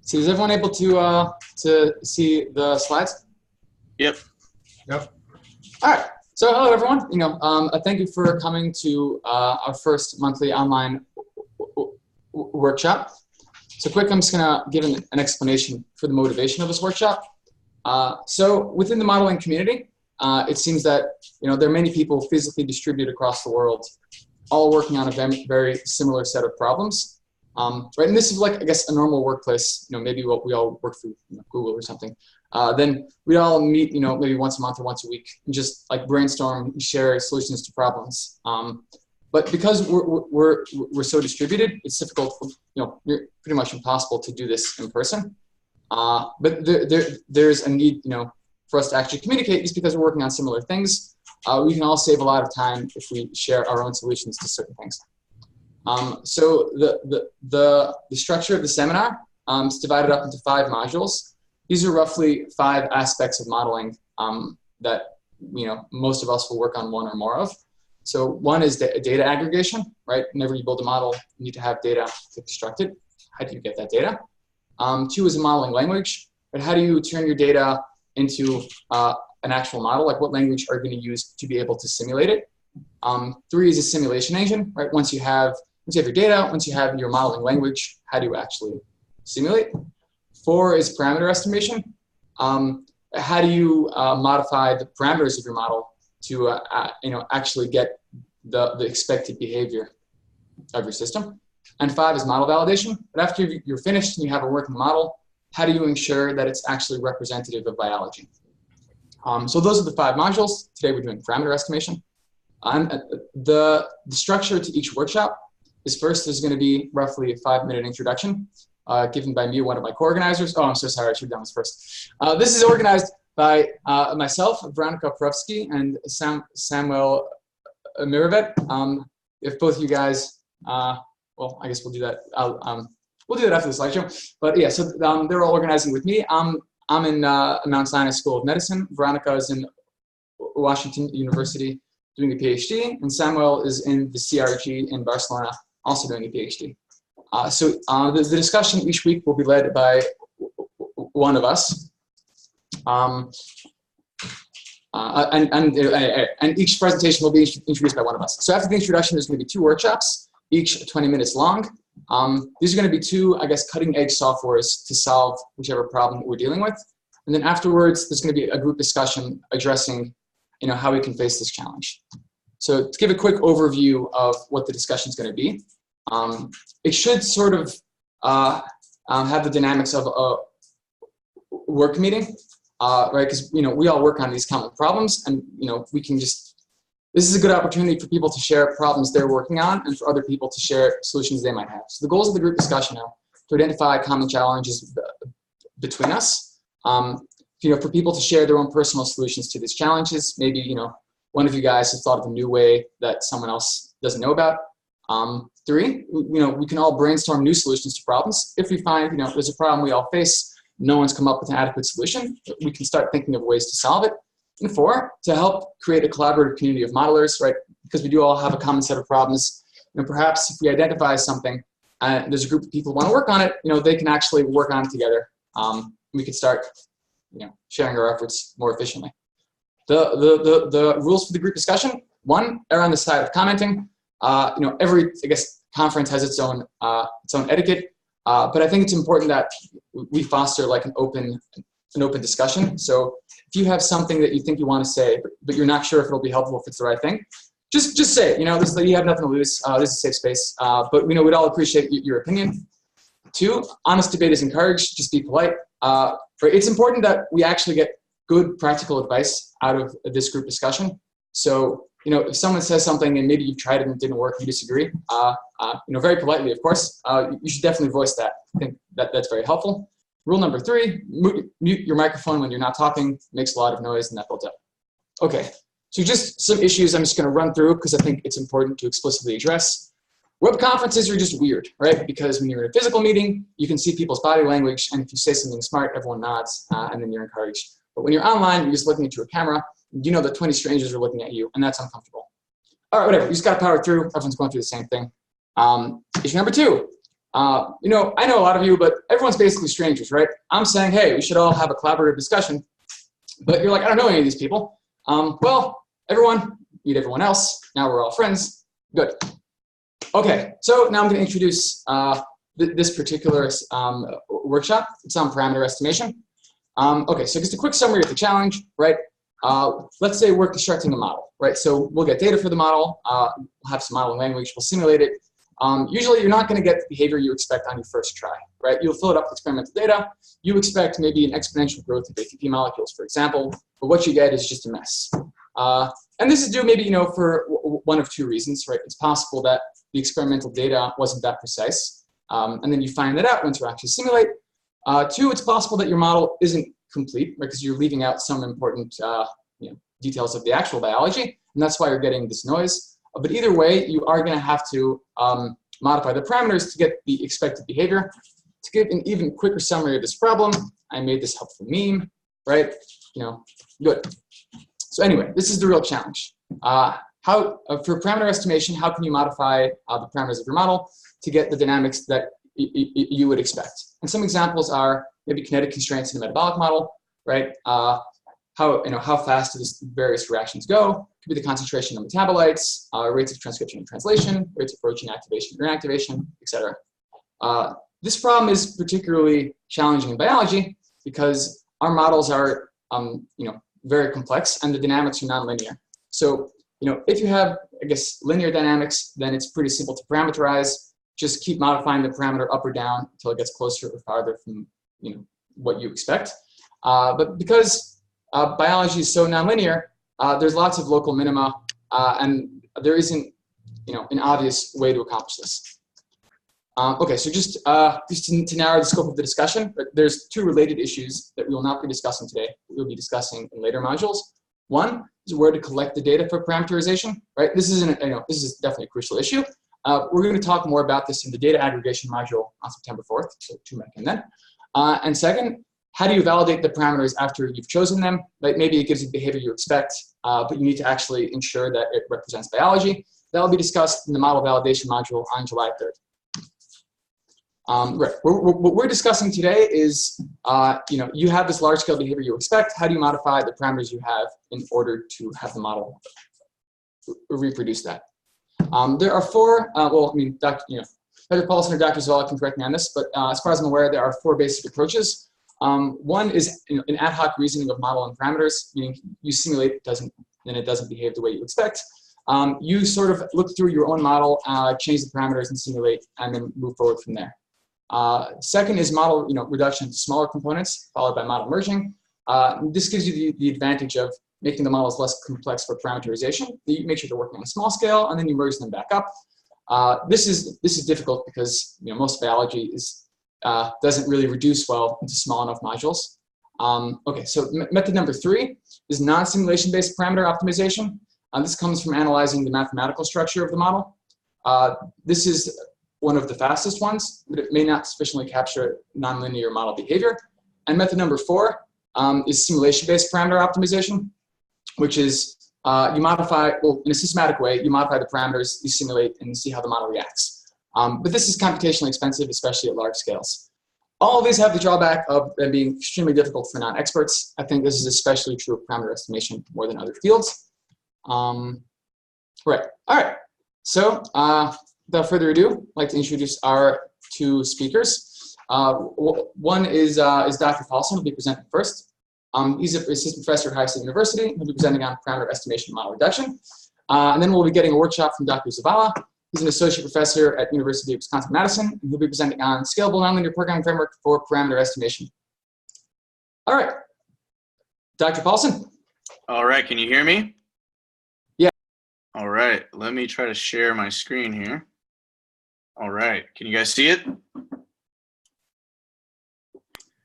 So is everyone able to see the slides? Yep. Yep. All right. So hello everyone. Thank you for coming to our first monthly online workshop. So quick, I'm just gonna give an explanation for the motivation of this workshop. So within the modeling community, it seems that there are many people physically distributed across the world, all working on a very similar set of problems. Right, and this is like, I guess, a normal workplace. Maybe we all work through Google or something. Then we all meet, maybe once a month or once a week, and just like brainstorm and share solutions to problems. But because we're so distributed, it's difficult, pretty much impossible to do this in person. But there's a need, for us to actually communicate, just because we're working on similar things. We can all save a lot of time if we share our own solutions to certain things. So the structure of the seminar is divided up into 5 modules. These are roughly 5 aspects of modeling that most of us will work on one or more of. So one is the data aggregation, right? Whenever you build a model, you need to have data to construct it. How do you get that data? 2 is a modeling language, but how do you turn your data into an actual model? Like, what language are you going to use to be able to simulate it? 3 is a simulation engine, right? Once you have your data, once you have your modeling language, how do you actually simulate? 4 is parameter estimation. How do you modify the parameters of your model to actually get the expected behavior of your system? And 5 is model validation. But after you're finished and you have a working model, how do you ensure that it's actually representative of biology? So those are the 5 modules. Today we're doing parameter estimation. The structure to each workshop is, first, there's going to be roughly a 5-minute introduction given by me, one of my co-organizers. Oh, I'm so sorry, I should have done this first. This is organized by myself, Veronica Profsky, and Samuel Miravet. If both you guys, well, I guess we'll do that. We'll do that after the slideshow. But yeah, so they're all organizing with me. I'm in Mount Sinai School of Medicine. Veronica is in Washington University doing a PhD, and Samuel is in the CRG in Barcelona, also doing a PhD. So the discussion each week will be led by one of us. And each presentation will be introduced by one of us. So after the introduction, there's going to be 2 workshops, each 20 minutes long. These are going to be 2, I guess, cutting-edge softwares to solve whichever problem we're dealing with. And then afterwards, there's going to be a group discussion addressing how we can face this challenge. So to give a quick overview of what the discussion is going to be, it should sort of have the dynamics of a work meeting, right? Because we all work on these common problems, and we can just, this is a good opportunity for people to share problems they're working on, and for other people to share solutions they might have. So the goals of the group discussion are to identify common challenges between us. For people to share their own personal solutions to these challenges. Maybe, one of you guys has thought of a new way that someone else doesn't know about. 3, we can all brainstorm new solutions to problems. If we find, there's a problem we all face, no one's come up with an adequate solution, we can start thinking of ways to solve it. And 4, to help create a collaborative community of modelers, right? Because we do all have a common set of problems. Perhaps if we identify something, and there's a group of people who want to work on it, they can actually work on it together. We could start sharing our efforts more efficiently. The rules for the group discussion: 1, err on the side of commenting. Every, I guess, conference has its own etiquette, but I think it's important that we foster like an open discussion. So if you have something that you think you want to say, but you're not sure if it'll be helpful, if it's the right thing, just say it. You have nothing to lose. This is a safe space. But we'd all appreciate your opinion. 2, honest debate is encouraged. Just be polite. It's important that we actually get good practical advice out of this group discussion. So, if someone says something and maybe you've tried it and it didn't work, you disagree, very politely, of course, you should definitely voice that. I think that's very helpful. Rule number 3, mute your microphone when you're not talking. Makes a lot of noise and that builds up. Okay, so just some issues I'm just going to run through because I think it's important to explicitly address. Web conferences are just weird, right? Because when you're in a physical meeting, you can see people's body language, and if you say something smart, everyone nods, and then you're encouraged. But when you're online, you're just looking into a camera, that 20 strangers are looking at you, and that's uncomfortable. All right, whatever, you just got to power through. Everyone's going through the same thing. Issue number 2, You know, I know a lot of you, but everyone's basically strangers, right? I'm saying, hey, we should all have a collaborative discussion. But you're like, I don't know any of these people. Well, everyone, meet everyone else. Now we're all friends. Good. Okay, so now I'm going to introduce this particular workshop. It's on parameter estimation. Okay, so just a quick summary of the challenge, right? Let's say we're constructing a model, right? So we'll get data for the model. We'll have some modeling language. We'll simulate it. Usually you're not going to get the behavior you expect on your first try, right? You'll fill it up with experimental data. You expect maybe an exponential growth of ATP molecules, for example, but what you get is just a mess. And this is due maybe, you know, for one of two reasons, right? It's possible that the experimental data wasn't that precise, and then you find that out once you actually simulate. Two, it's possible that your model isn't complete, right? Because you're leaving out some important you know, details of the actual biology, and that's why you're getting this noise. But either way, you are going to have to modify the parameters to get the expected behavior. To give an even quicker summary of this problem, I made this helpful meme, right? You know, good. So anyway, this is the real challenge. For parameter estimation, how can you modify the parameters of your model to get the dynamics that you would expect? And some examples are maybe kinetic constraints in a metabolic model, right? How fast do these various reactions go? Could be the concentration of metabolites, rates of transcription and translation, rates of protein activation and reactivation, etc. This problem is particularly challenging in biology because our models are, very complex and the dynamics are nonlinear. So, if you have, I guess, linear dynamics, then it's pretty simple to parameterize. Just keep modifying the parameter up or down until it gets closer or farther from, what you expect. But because biology is so nonlinear, there's lots of local minima, and there isn't, an obvious way to accomplish this. Okay, so just to narrow the scope of the discussion, there's two related issues that we will not be discussing today. We'll be discussing in later modules. One is where to collect the data for parameterization, right? This is this is definitely a crucial issue. We're going to talk more about this in the data aggregation module on September 4th, so tune back in then. And second, how do you validate the parameters after you've chosen them? Like maybe it gives you the behavior you expect, but you need to actually ensure that it represents biology. That will be discussed in the model validation module on July 3rd. Right. What we're discussing today is, you have this large-scale behavior you expect. How do you modify the parameters you have in order to have the model reproduce that? There are four. Dr. Paulson or Dr. Zavala can correct me on this, but as far as I'm aware, there are four basic approaches. One is an ad hoc reasoning of model and parameters, meaning you simulate then it doesn't behave the way you expect. You sort of look through your own model, change the parameters and simulate, and then move forward from there. Second is model reduction to smaller components, followed by model merging. This gives you the advantage of making the models less complex for parameterization. You make sure they're working on a small scale, and then you merge them back up. This is difficult because most biology doesn't really reduce well into small enough modules. Okay, so method number 3 is non-simulation based parameter optimization. This comes from analyzing the mathematical structure of the model. This is one of the fastest ones, but it may not sufficiently capture nonlinear model behavior. And method number 4 is simulation-based parameter optimization, which is you modify, in a systematic way, you modify the parameters, you simulate, and you see how the model reacts. But this is computationally expensive, especially at large scales. All of these have the drawback of them being extremely difficult for non-experts. I think this is especially true of parameter estimation more than other fields. Right, all right. So without further ado, I'd like to introduce our two speakers. One is Dr. Paulson, who will be presenting first. He's an assistant professor at Ohio State University. He'll be presenting on parameter estimation and model reduction. And then we'll be getting a workshop from Dr. Zavala. He's an associate professor at University of Wisconsin-Madison, and he'll be presenting on scalable nonlinear programming framework for parameter estimation. All right, Dr. Paulson. All right, can you hear me? Yeah. All right, let me try to share my screen here. All right, can you guys see it?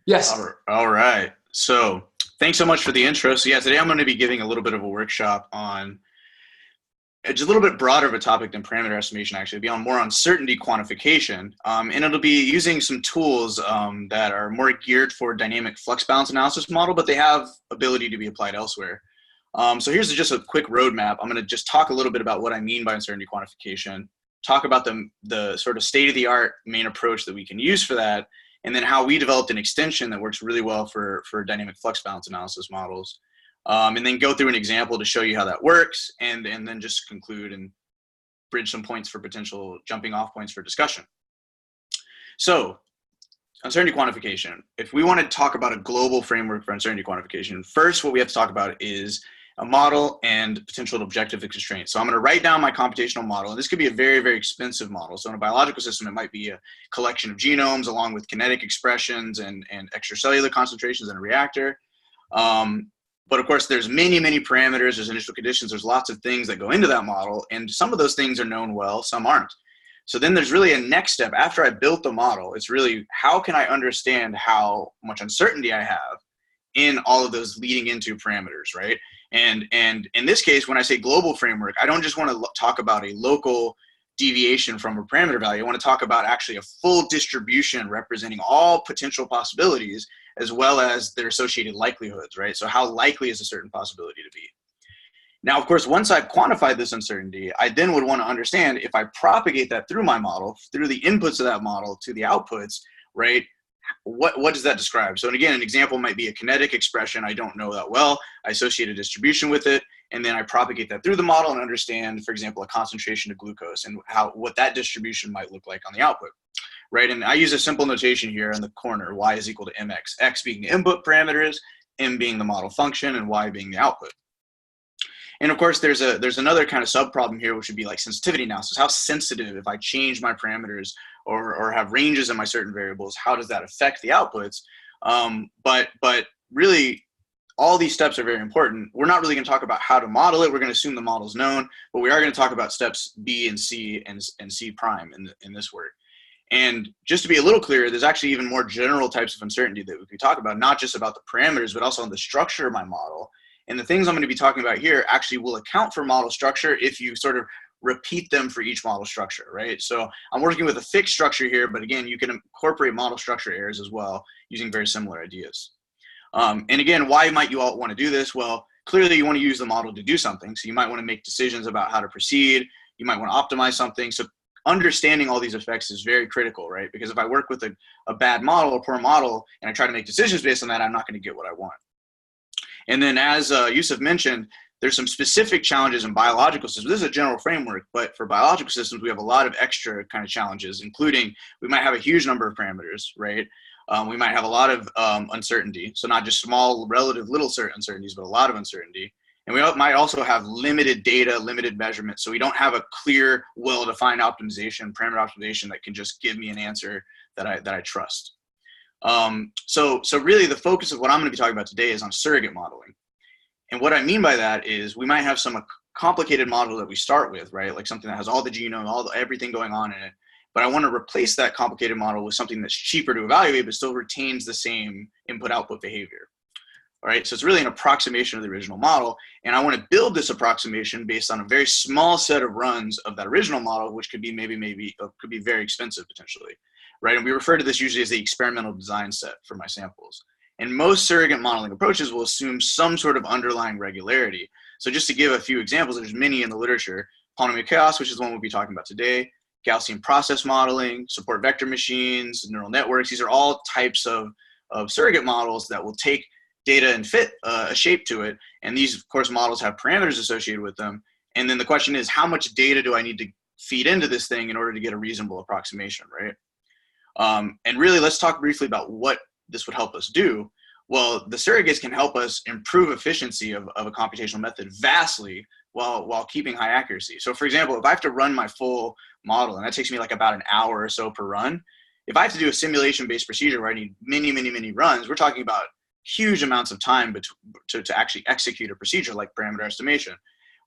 Yes. All right, so thanks so much for the intro. So yeah, today I'm going to be giving a little bit of a workshop on it's a little bit broader of a topic than parameter estimation, actually. It'll be more on certainty quantification. And it'll be using some tools that are more geared for dynamic flux balance analysis model, but they have ability to be applied elsewhere. So here's just a quick roadmap. I'm going to just talk a little bit about what I mean by uncertainty quantification. talk about the sort of state-of-the-art main approach that we can use for that, and then how we developed an extension that works really well for dynamic flux balance analysis models, and then go through an example to show you how that works, and then just conclude and bridge some points for potential jumping off points for discussion. So, uncertainty quantification. If we want to talk about a global framework for uncertainty quantification, first what we have to talk about is a model and potential objective constraints. So I'm going to write down my computational model, and this could be a very, very expensive model. So in a biological system, it might be a collection of genomes along with kinetic expressions and extracellular concentrations in a reactor. But of course, there's many, many parameters, there's initial conditions, there's lots of things that go into that model, and some of those things are known well, some aren't. So then there's really a next step. After I built the model, it's really how can I understand how much uncertainty I have in all of those leading into parameters, right? And in this case, when I say global framework, I don't just want to talk about a local deviation from a parameter value. I want to talk about actually a full distribution representing all potential possibilities as well as their associated likelihoods, right? So how likely is a certain possibility to be? Now, of course, once I've quantified this uncertainty, I then would want to understand if I propagate that through my model, through the inputs of that model to the outputs, right? What does that describe? So again, an example might be a kinetic expression. I don't know that well. I associate a distribution with it, and then I propagate that through the model and understand, for example, a concentration of glucose and what that distribution might look like on the output, right? And I use a simple notation here in the corner, y is equal to mx, x being the input parameters, m being the model function, and y being the output. And of course, there's another kind of subproblem here, which would be like sensitivity analysis. How sensitive, if I change my parameters or have ranges in my certain variables, how does that affect the outputs? But really, all these steps are very important. We're not really going to talk about how to model it. We're going to assume the model's known, but we are going to talk about steps B and C and C prime in this work. And just to be a little clearer, there's actually even more general types of uncertainty that we could talk about, not just about the parameters, but also on the structure of my model. And the things I'm going to be talking about here actually will account for model structure if you sort of repeat them for each model structure, right? So I'm working with a fixed structure here, but again, you can incorporate model structure errors as well using very similar ideas. And again, why might you all want to do this? Well, clearly you want to use the model to do something. So you might want to make decisions about how to proceed. You might want to optimize something. So understanding all these effects is very critical, right? Because if I work with a bad model, a poor model, and I try to make decisions based on that, I'm not going to get what I want. And then as Yusuf mentioned, there's some specific challenges in biological systems. This is a general framework, but for biological systems, we have a lot of extra kind of challenges, including we might have a huge number of parameters, right? We might have a lot of uncertainty. So not just small, relative little uncertainties, but a lot of uncertainty. And we might also have limited data, limited measurement. So we don't have a clear, well-defined optimization, parameter optimization that can just give me an answer that I trust. So really the focus of what I'm going to be talking about today is on surrogate modeling. And what I mean by that is we might have some complicated model that we start with, right? Like something that has all the genome, everything going on in it. But I want to replace that complicated model with something that's cheaper to evaluate, but still retains the same input-output behavior. All right, so it's really an approximation of the original model. And I want to build this approximation based on a very small set of runs of that original model, which could be could be very expensive potentially, right? And we refer to this usually as the experimental design set for my samples. And most surrogate modeling approaches will assume some sort of underlying regularity. So just to give a few examples, there's many in the literature. Polynomial chaos, which is the one we'll be talking about today, Gaussian process modeling, support vector machines, neural networks. These are all types of surrogate models that will take data and fit a shape to it. And these, of course, models have parameters associated with them. And then the question is, how much data do I need to feed into this thing in order to get a reasonable approximation, right? And really, let's talk briefly about what this would help us do. Well, the surrogates can help us improve efficiency of a computational method vastly while keeping high accuracy. So for example, if I have to run my full model, and that takes me like about an hour or so per run, if I have to do a simulation-based procedure where I need many, many, many runs, we're talking about huge amounts of time to actually execute a procedure like parameter estimation.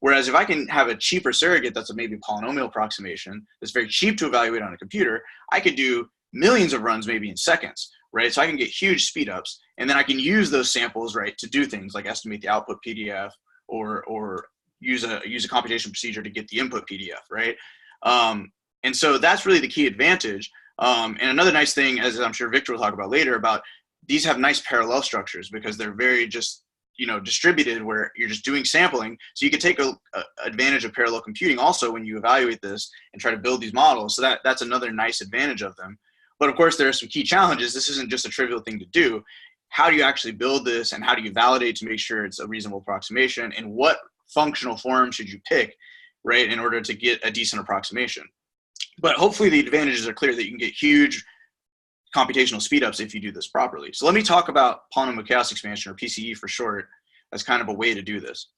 Whereas if I can have a cheaper surrogate that's maybe a polynomial approximation that's very cheap to evaluate on a computer, I could do millions of runs maybe in seconds, right? So I can get huge speed ups, and then I can use those samples, right, to do things like estimate the output PDF or use a computation procedure to get the input PDF, right? And so that's really the key advantage. And another nice thing, as I'm sure Victor will talk about later, about these have nice parallel structures because they're very just distributed where you're just doing sampling. So you can take a advantage of parallel computing also when you evaluate this and try to build these models. So that's another nice advantage of them. But of course, there are some key challenges. This isn't just a trivial thing to do. How do you actually build this, and how do you validate to make sure it's a reasonable approximation, and what functional form should you pick, right, in order to get a decent approximation? But hopefully the advantages are clear, that you can get huge computational speedups if you do this properly. So let me talk about polynomial chaos expansion, or PCE for short, as kind of a way to do this.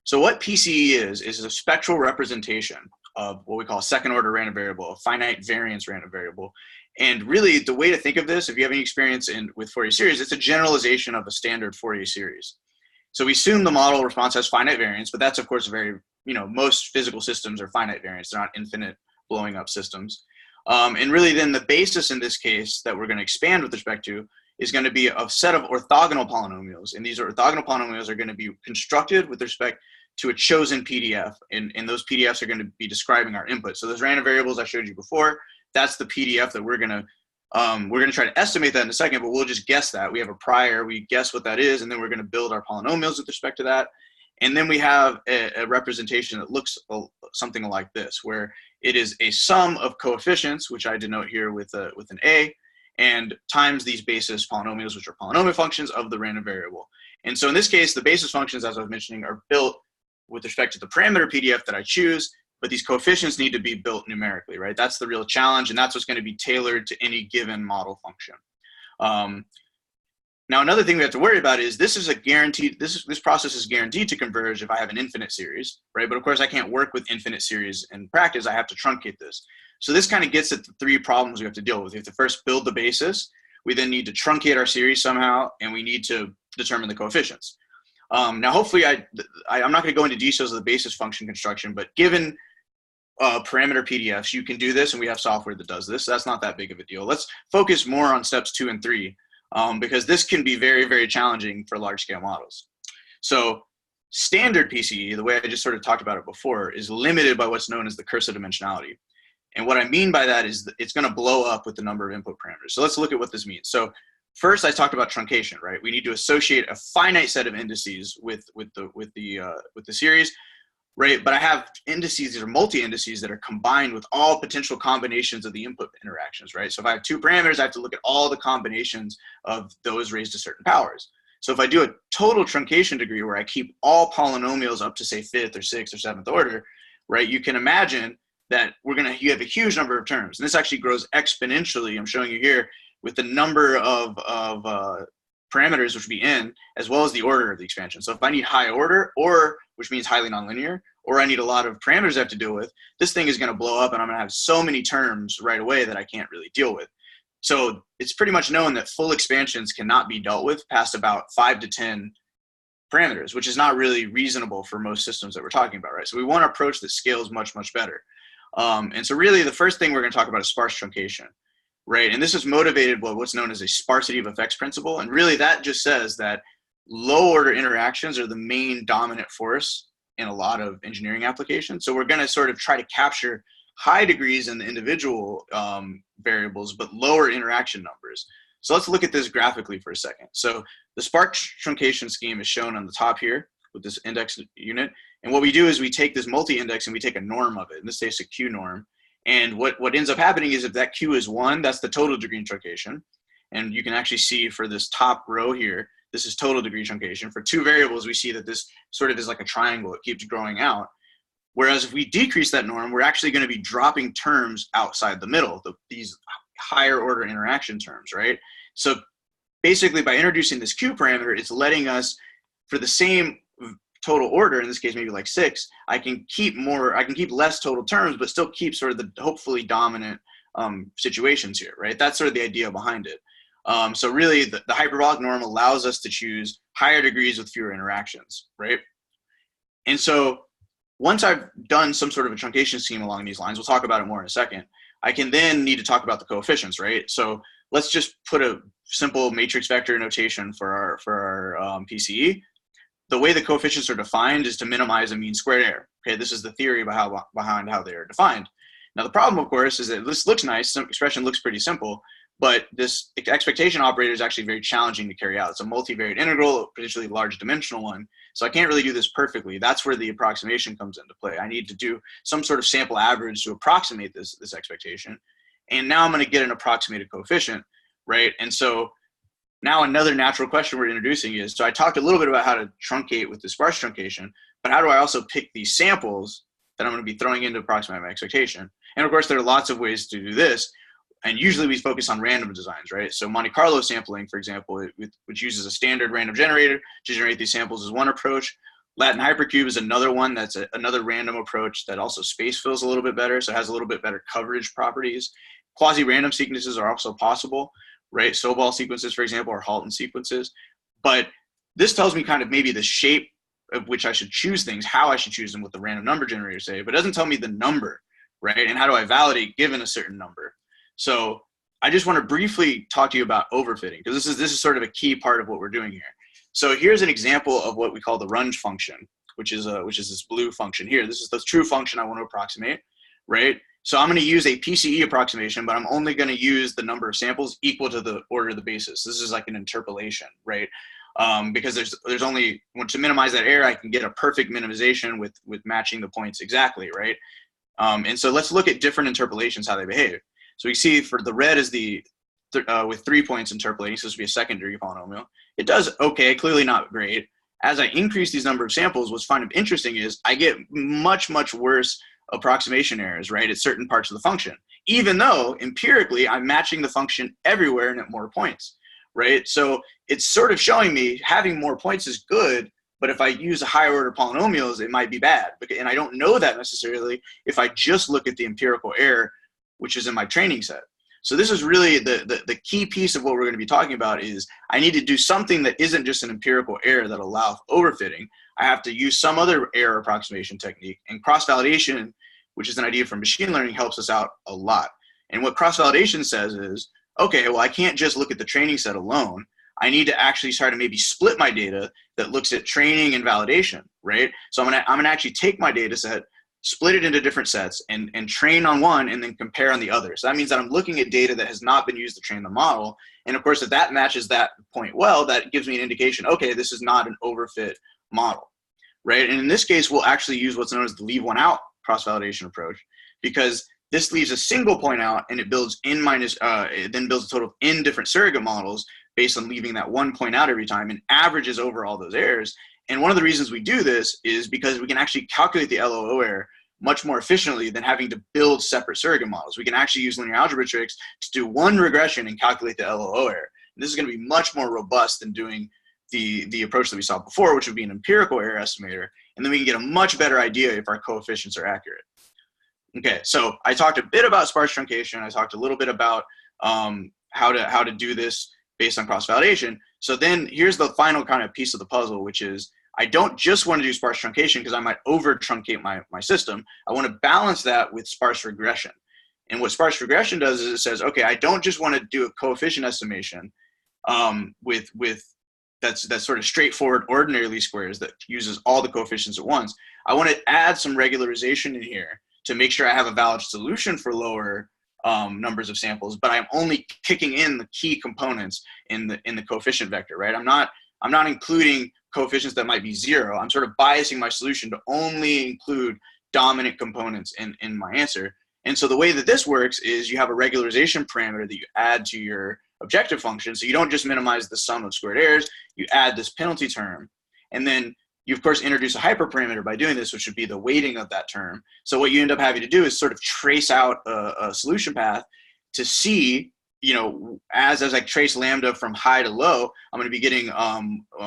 So what PCE is a spectral representation of what we call a second order random variable, a finite variance random variable. And really the way to think of this, if you have any experience with Fourier series, it's a generalization of a standard Fourier series. So we assume the model response has finite variance, but that's of course very, most physical systems are finite variance. They're not infinite blowing up systems. And really then the basis in this case that we're going to expand with respect to is going to be a set of orthogonal polynomials. And these orthogonal polynomials are going to be constructed with respect to a chosen PDF. And those PDFs are going to be describing our input. So those random variables I showed you before, that's the PDF that we're going to try to estimate that in a second, but we'll just guess that. We have a prior, we guess what that is, and then we're going to build our polynomials with respect to that. And then we have a representation that looks something like this, where it is a sum of coefficients, which I denote here with an A, and times these basis polynomials, which are polynomial functions of the random variable. And so in this case, the basis functions, as I was mentioning, are built with respect to the parameter PDF that I choose, but these coefficients need to be built numerically, right? That's the real challenge, and that's what's going to be tailored to any given model function. Now, another thing we have to worry about is this is a guaranteed, this process is guaranteed to converge if I have an infinite series, right? But of course, I can't work with infinite series in practice. I have to truncate this. So this kind of gets at the three problems we have to deal with. We have to first build the basis. We then need to truncate our series somehow, and we need to determine the coefficients. Now, hopefully, I'm not going to go into details of the basis function construction, but given parameter PDFs, you can do this, and we have software that does this. So that's not that big of a deal. Let's focus more on steps 2 and 3. Because this can be very, very challenging for large-scale models. So standard PCE, the way I just sort of talked about it before, is limited by what's known as the curse of dimensionality. And what I mean by that is that it's going to blow up with the number of input parameters. So let's look at what this means. So first, I talked about truncation, right? We need to associate a finite set of indices with the series, right? But I have indices, these are multi-indices that are combined with all potential combinations of the input interactions, right? So if I have 2 parameters, I have to look at all the combinations of those raised to certain powers. So if I do a total truncation degree where I keep all polynomials up to say 5th or 6th or 7th order, right? You can imagine that you have a huge number of terms. And this actually grows exponentially, I'm showing you here, with the number of parameters, which would be n, as well as the order of the expansion. So if I need high order, or which means highly nonlinear, or I need a lot of parameters I have to deal with, this thing is going to blow up, and I'm going to have so many terms right away that I can't really deal with. So it's pretty much known that full expansions cannot be dealt with past about 5 to 10 parameters, which is not really reasonable for most systems that we're talking about, right? So we want an approach that scales much, much better. And so really the first thing we're going to talk about is sparse truncation. Right, and this is motivated by what's known as a sparsity of effects principle. And really that just says that low order interactions are the main dominant force in a lot of engineering applications. So we're going to sort of try to capture high degrees in the individual variables, but lower interaction numbers. So let's look at this graphically for a second. So the sparse truncation scheme is shown on the top here with this index unit. And what we do is we take this multi-index and we take a norm of it. In this case, a Q norm. And what ends up happening is if that Q is 1, that's the total degree truncation. And you can actually see for this top row here, this is total degree truncation. For 2 variables, we see that this sort of is like a triangle. It keeps growing out. Whereas if we decrease that norm, we're actually going to be dropping terms outside the middle, these higher order interaction terms, right? So basically by introducing this Q parameter, it's letting us, for the same total order, in this case maybe like 6, I can keep less total terms, but still keep sort of the hopefully dominant situations here, right? That's sort of the idea behind it. So really the hyperbolic norm allows us to choose higher degrees with fewer interactions, right? And so once I've done some sort of a truncation scheme along these lines, we'll talk about it more in a second, I can then need to talk about the coefficients, right? So let's just put a simple matrix vector notation for our PCE. The way the coefficients are defined is to minimize a mean squared error. Okay, this is the theory behind how they are defined. Now the problem, of course, is that this looks nice. Some expression looks pretty simple, But this expectation operator is actually very challenging to carry out. It's a multivariate integral, a particularly large dimensional one. So I can't really do this perfectly. That's where the approximation comes into play. I need to do some sort of sample average to approximate this expectation. And now I'm going to get an approximated coefficient, right? And so now another natural question we're introducing is, so I talked a little bit about how to truncate with the sparse truncation, but how do I also pick these samples that I'm going to be throwing in to approximate my expectation? And of course, there are lots of ways to do this. And usually we focus on random designs, right? So Monte Carlo sampling, for example, which uses a standard random generator to generate these samples, is one approach. Latin hypercube is another one that's another random approach that also space fills a little bit better, so it has a little bit better coverage properties. Quasi-random sequences are also possible, right? Sobol sequences, for example, or Halton sequences. But this tells me kind of maybe the shape of which I should choose things, how I should choose them, what the random number generators say, but it doesn't tell me the number, right? And how do I validate given a certain number? So I just want to briefly talk to you about overfitting, because this is sort of a key part of what we're doing here. So here's an example of what we call the range function, which is this blue function here. This is the true function I want to approximate, right? So I'm going to use a PCE approximation, but I'm only going to use the number of samples equal to the order of the basis. This is like an interpolation, right? Because there's only, to minimize that error, I can get a perfect minimization with matching the points exactly, right? And so let's look at different interpolations, how they behave. So we see for the red is the with 3 points interpolating, so this would be a second degree polynomial. It does okay, clearly not great. As I increase these number of samples, what's kind of interesting is I get much, much worse approximation errors, right, at certain parts of the function, even though empirically I'm matching the function everywhere and at more points, right? So it's sort of showing me having more points is good, but if I use higher order polynomials, it might be bad. And I don't know that necessarily if I just look at the empirical error, which is in my training set. So this is really the key piece of what we're going to be talking about is I need to do something that isn't just an empirical error that allows overfitting. I have to use some other error approximation technique. And cross-validation, which is an idea from machine learning, helps us out a lot. And what cross-validation says is, okay, well, I can't just look at the training set alone. I need to actually try to maybe split my data that looks at training and validation, right? So I'm gonna actually take my data set, split it into different sets, and train on one and then compare on the other. So that means that I'm looking at data that has not been used to train the model. And of course, if that matches that point well, that gives me an indication, okay, this is not an overfit model, right? And in this case, we'll actually use what's known as the leave one out cross-validation approach, because this leaves a single point out and it builds it then builds a total of n different surrogate models based on leaving that one point out every time and averages over all those errors. And one of the reasons we do this is because we can actually calculate the LOO error much more efficiently than having to build separate surrogate models. We can actually use linear algebra tricks to do one regression and calculate the LOO error. And this is going to be much more robust than doing the approach that we saw before, which would be an empirical error estimator. And then we can get a much better idea if our coefficients are accurate. Okay, so I talked a bit about sparse truncation. I talked a little bit about how to do this based on cross-validation. So then here's the final kind of piece of the puzzle, which is I don't just want to do sparse truncation because I might over-truncate my system. I want to balance that with sparse regression. And what sparse regression does is it says, okay, I don't just want to do a coefficient estimation that's sort of straightforward ordinary least squares that uses all the coefficients at once. I want to add some regularization in here to make sure I have a valid solution for lower numbers of samples, but I'm only kicking in the key components in the coefficient vector, right? I'm not including coefficients that might be zero. I'm sort of biasing my solution to only include dominant components in my answer. And so the way that this works is you have a regularization parameter that you add to your objective function. So you don't just minimize the sum of squared errors, you add this penalty term. And then you, of course, introduce a hyperparameter by doing this, which would be the weighting of that term. So what you end up having to do is sort of trace out a solution path to see, as I trace lambda from high to low, I'm going to be getting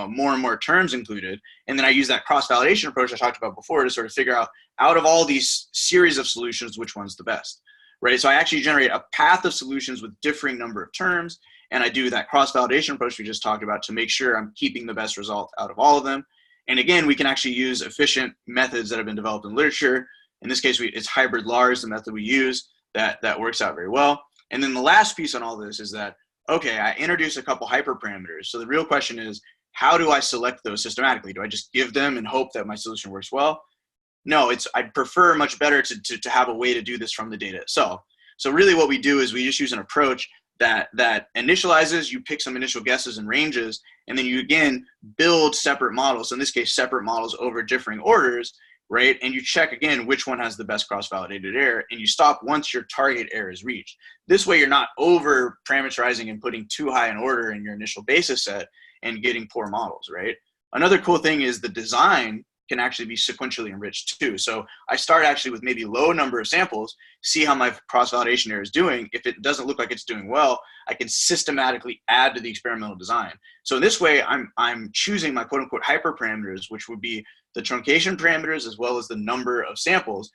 more and more terms included. And then I use that cross-validation approach I talked about before to sort of figure out of all these series of solutions, which one's the best, right? So I actually generate a path of solutions with differing number of terms. And I do that cross-validation approach we just talked about to make sure I'm keeping the best result out of all of them. And again, we can actually use efficient methods that have been developed in literature. In this case, it's hybrid LARS, the method we use, that works out very well. And then the last piece on all this is that, okay, I introduce a couple hyperparameters. So the real question is, how do I select those systematically? Do I just give them and hope that my solution works well? No, I'd prefer much better to have a way to do this from the data itself. So really what we do is we just use an approach that initializes, you pick some initial guesses and ranges, and then you again build separate models. So in this case, separate models over differing orders, right? And you check again which one has the best cross-validated error, and you stop once your target error is reached. This way, you're not over parameterizing and putting too high an order in your initial basis set and getting poor models, right? Another cool thing is the design can actually be sequentially enriched too. So I start actually with maybe low number of samples, see how my cross-validation error is doing. If it doesn't look like it's doing well, I can systematically add to the experimental design. So in this way, I'm choosing my quote unquote hyperparameters, which would be the truncation parameters as well as the number of samples,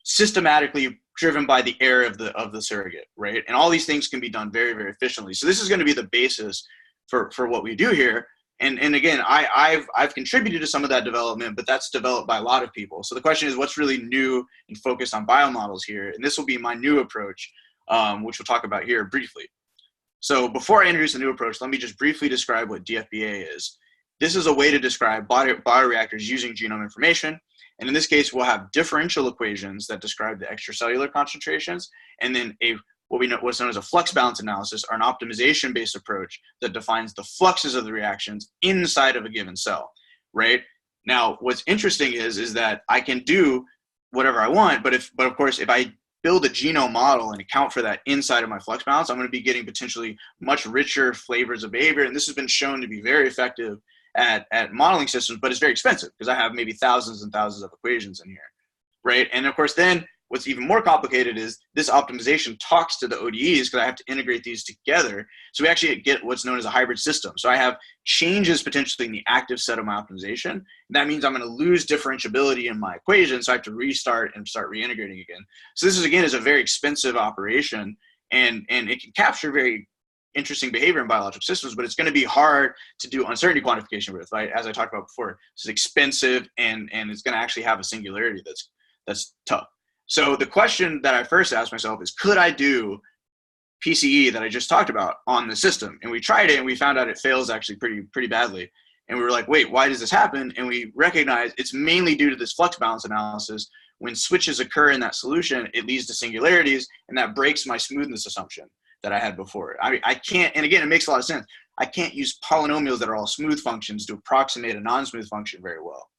systematically driven by the error of the surrogate, right? And all these things can be done very, very efficiently. So this is going to be the basis for what we do here. And again, I've contributed to some of that development, but that's developed by a lot of people. So the question is, what's really new and focused on biomodels here? And this will be my new approach, which we'll talk about here briefly. So before I introduce the new approach, let me just briefly describe what DFBA is. This is a way to describe bioreactors using genome information. And in this case, we'll have differential equations that describe the extracellular concentrations, and then what's known as a flux balance analysis, or an optimization-based approach that defines the fluxes of the reactions inside of a given cell, right? Now, what's interesting is that I can do whatever I want, but of course, if I build a genome model and account for that inside of my flux balance, I'm going to be getting potentially much richer flavors of behavior. And this has been shown to be very effective at modeling systems, but it's very expensive because I have maybe thousands and thousands of equations in here, right? And of course, then what's even more complicated is this optimization talks to the ODEs because I have to integrate these together. So we actually get what's known as a hybrid system. So I have changes potentially in the active set of my optimization. And that means I'm going to lose differentiability in my equation. So I have to restart and start reintegrating again. So this is a very expensive operation, and it can capture very interesting behavior in biological systems, but it's going to be hard to do uncertainty quantification with, right? As I talked about before, it's expensive and it's going to actually have a singularity that's tough. So the question that I first asked myself is, could I do PCE that I just talked about on the system? And we tried it and we found out it fails actually pretty badly. And we were like, wait, why does this happen? And we recognized it's mainly due to this flux balance analysis. When switches occur in that solution, it leads to singularities, and that breaks my smoothness assumption that I had before. I can't, and again, it makes a lot of sense. I can't use polynomials that are all smooth functions to approximate a non-smooth function very well.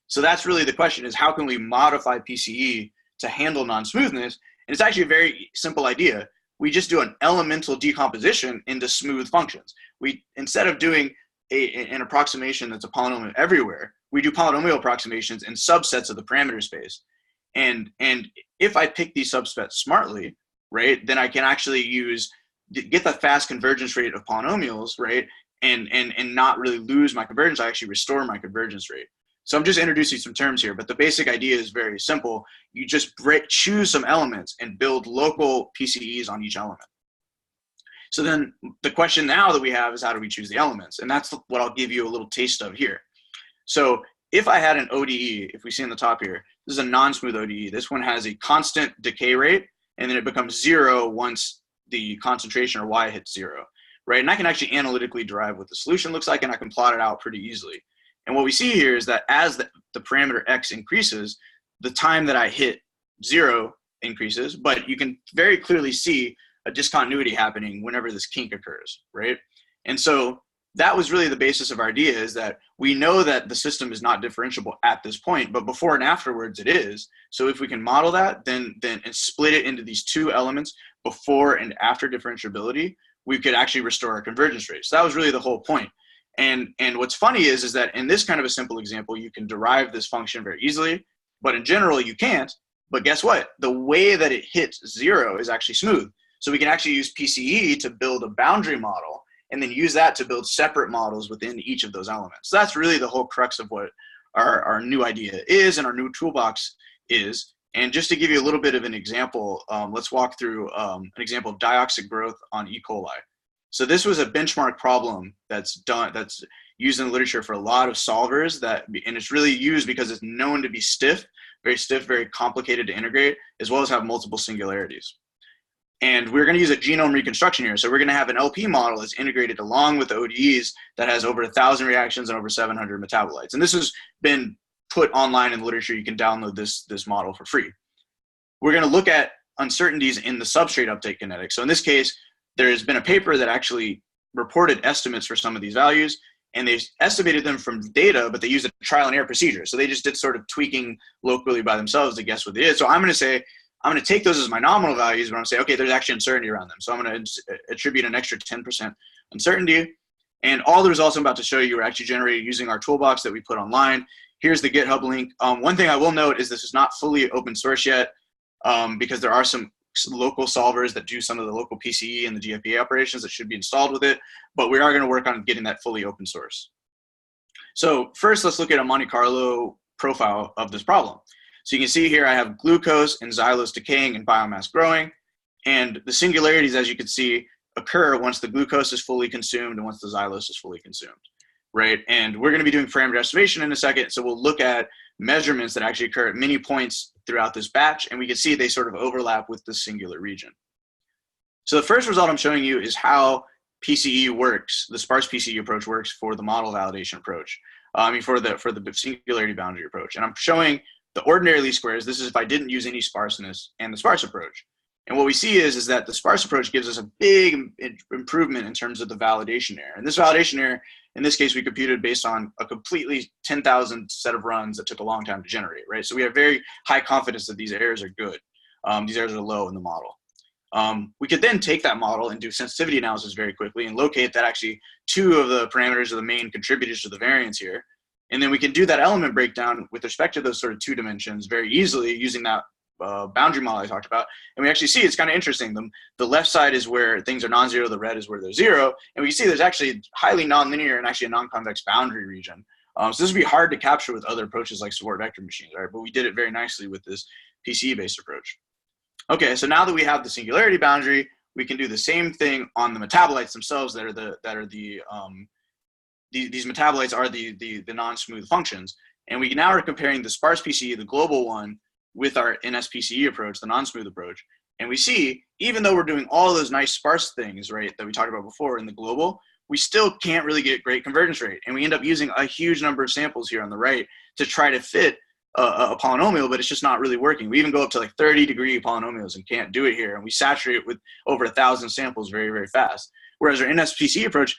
So that's really the question, is how can we modify PCE to handle non-smoothness? And it's actually a very simple idea. We just do an elemental decomposition into smooth functions. We, instead of doing an approximation that's a polynomial everywhere, we do polynomial approximations in subsets of the parameter space. And if I pick these subsets smartly, right, then I can actually get the fast convergence rate of polynomials, right, and not really lose my convergence. I actually restore my convergence rate. So I'm just introducing some terms here, but the basic idea is very simple. You just choose some elements and build local PCEs on each element. So then the question now that we have is, how do we choose the elements? And that's what I'll give you a little taste of here. So if I had an ODE, if we see in the top here, this is a non-smooth ODE. This one has a constant decay rate, and then it becomes 0 once the concentration or Y hits 0, right? And I can actually analytically derive what the solution looks like, and I can plot it out pretty easily. And what we see here is that as the parameter X increases, the time that I hit 0 increases, but you can very clearly see a discontinuity happening whenever this kink occurs, right? And so that was really the basis of our idea, is that we know that the system is not differentiable at this point, but before and afterwards it is. So if we can model that, then and split it into these two elements, before and after differentiability, we could actually restore our convergence rate. So that was really the whole point. And what's funny is that in this kind of a simple example, you can derive this function very easily, but in general you can't. But guess what? The way that it hits 0 is actually smooth. So we can actually use PCE to build a boundary model, and then use that to build separate models within each of those elements. So that's really the whole crux of what our new idea is and our new toolbox is. And just to give you a little bit of an example, let's walk through an example of dioxic growth on E. coli. So this was a benchmark problem that's used in the literature for a lot of solvers, and it's really used because it's known to be stiff, very complicated to integrate, as well as have multiple singularities. And we're going to use a genome reconstruction here. So we're going to have an LP model that's integrated along with the ODEs that has over 1,000 reactions and over 700 metabolites. And this has been put online in the literature. You can download this model for free. We're going to look at uncertainties in the substrate uptake kinetics. So in this case, there has been a paper that actually reported estimates for some of these values, and they estimated them from data, but they used a trial and error procedure. So they just did sort of tweaking locally by themselves to guess what it is. So I'm going to take those as my nominal values, but I'm going to say, okay, there's actually uncertainty around them. So I'm going to attribute an extra 10% uncertainty. And all the results I'm about to show you are actually generated using our toolbox that we put online. Here's the GitHub link. One thing I will note is this is not fully open source yet, because there are some local solvers that do some of the local PCE and the GFPA operations that should be installed with it, but we are going to work on getting that fully open source. So first, let's look at a Monte Carlo profile of this problem. So you can see here I have glucose and xylose decaying and biomass growing, and the singularities, as you can see, occur once the glucose is fully consumed and once the xylose is fully consumed, right? And we're going to be doing parameter estimation in a second, so we'll look at measurements that actually occur at many points throughout this batch, and we can see they sort of overlap with the singular region. So the first result I'm showing you is how PCE works, the sparse PCE approach works for the model validation approach, for the singularity boundary approach. And I'm showing the ordinary least squares. This is if I didn't use any sparseness, and the sparse approach. And what we see is that the sparse approach gives us a big improvement in terms of the validation error. And this validation error, in this case, we computed based on a completely 10,000 set of runs that took a long time to generate, right? So we have very high confidence that these errors are good. These errors are low in the model. We could then take that model and do sensitivity analysis very quickly and locate that actually 2 of the parameters are the main contributors to the variance here. And then we can do that element breakdown with respect to those sort of 2 dimensions very easily using that boundary model I talked about. And we actually see it's kind of interesting. The left side is where things are non-zero, the red is where they're 0. And we see there's actually highly nonlinear and actually a non-convex boundary region. So this would be hard to capture with other approaches like support vector machines, right? But we did it very nicely with this PCE-based approach. Okay, so now that we have the singularity boundary, we can do the same thing on the metabolites themselves these metabolites are the non-smooth functions. And we now are comparing the sparse PCE, the global one, with our NSPCE approach, the non-smooth approach. And we see, even though we're doing all those nice sparse things, right, that we talked about before in the global, we still can't really get great convergence rate. And we end up using a huge number of samples here on the right to try to fit a polynomial, but it's just not really working. We even go up to like 30-degree polynomials and can't do it here. And we saturate with over 1,000 samples very, very fast. Whereas our NSPCE approach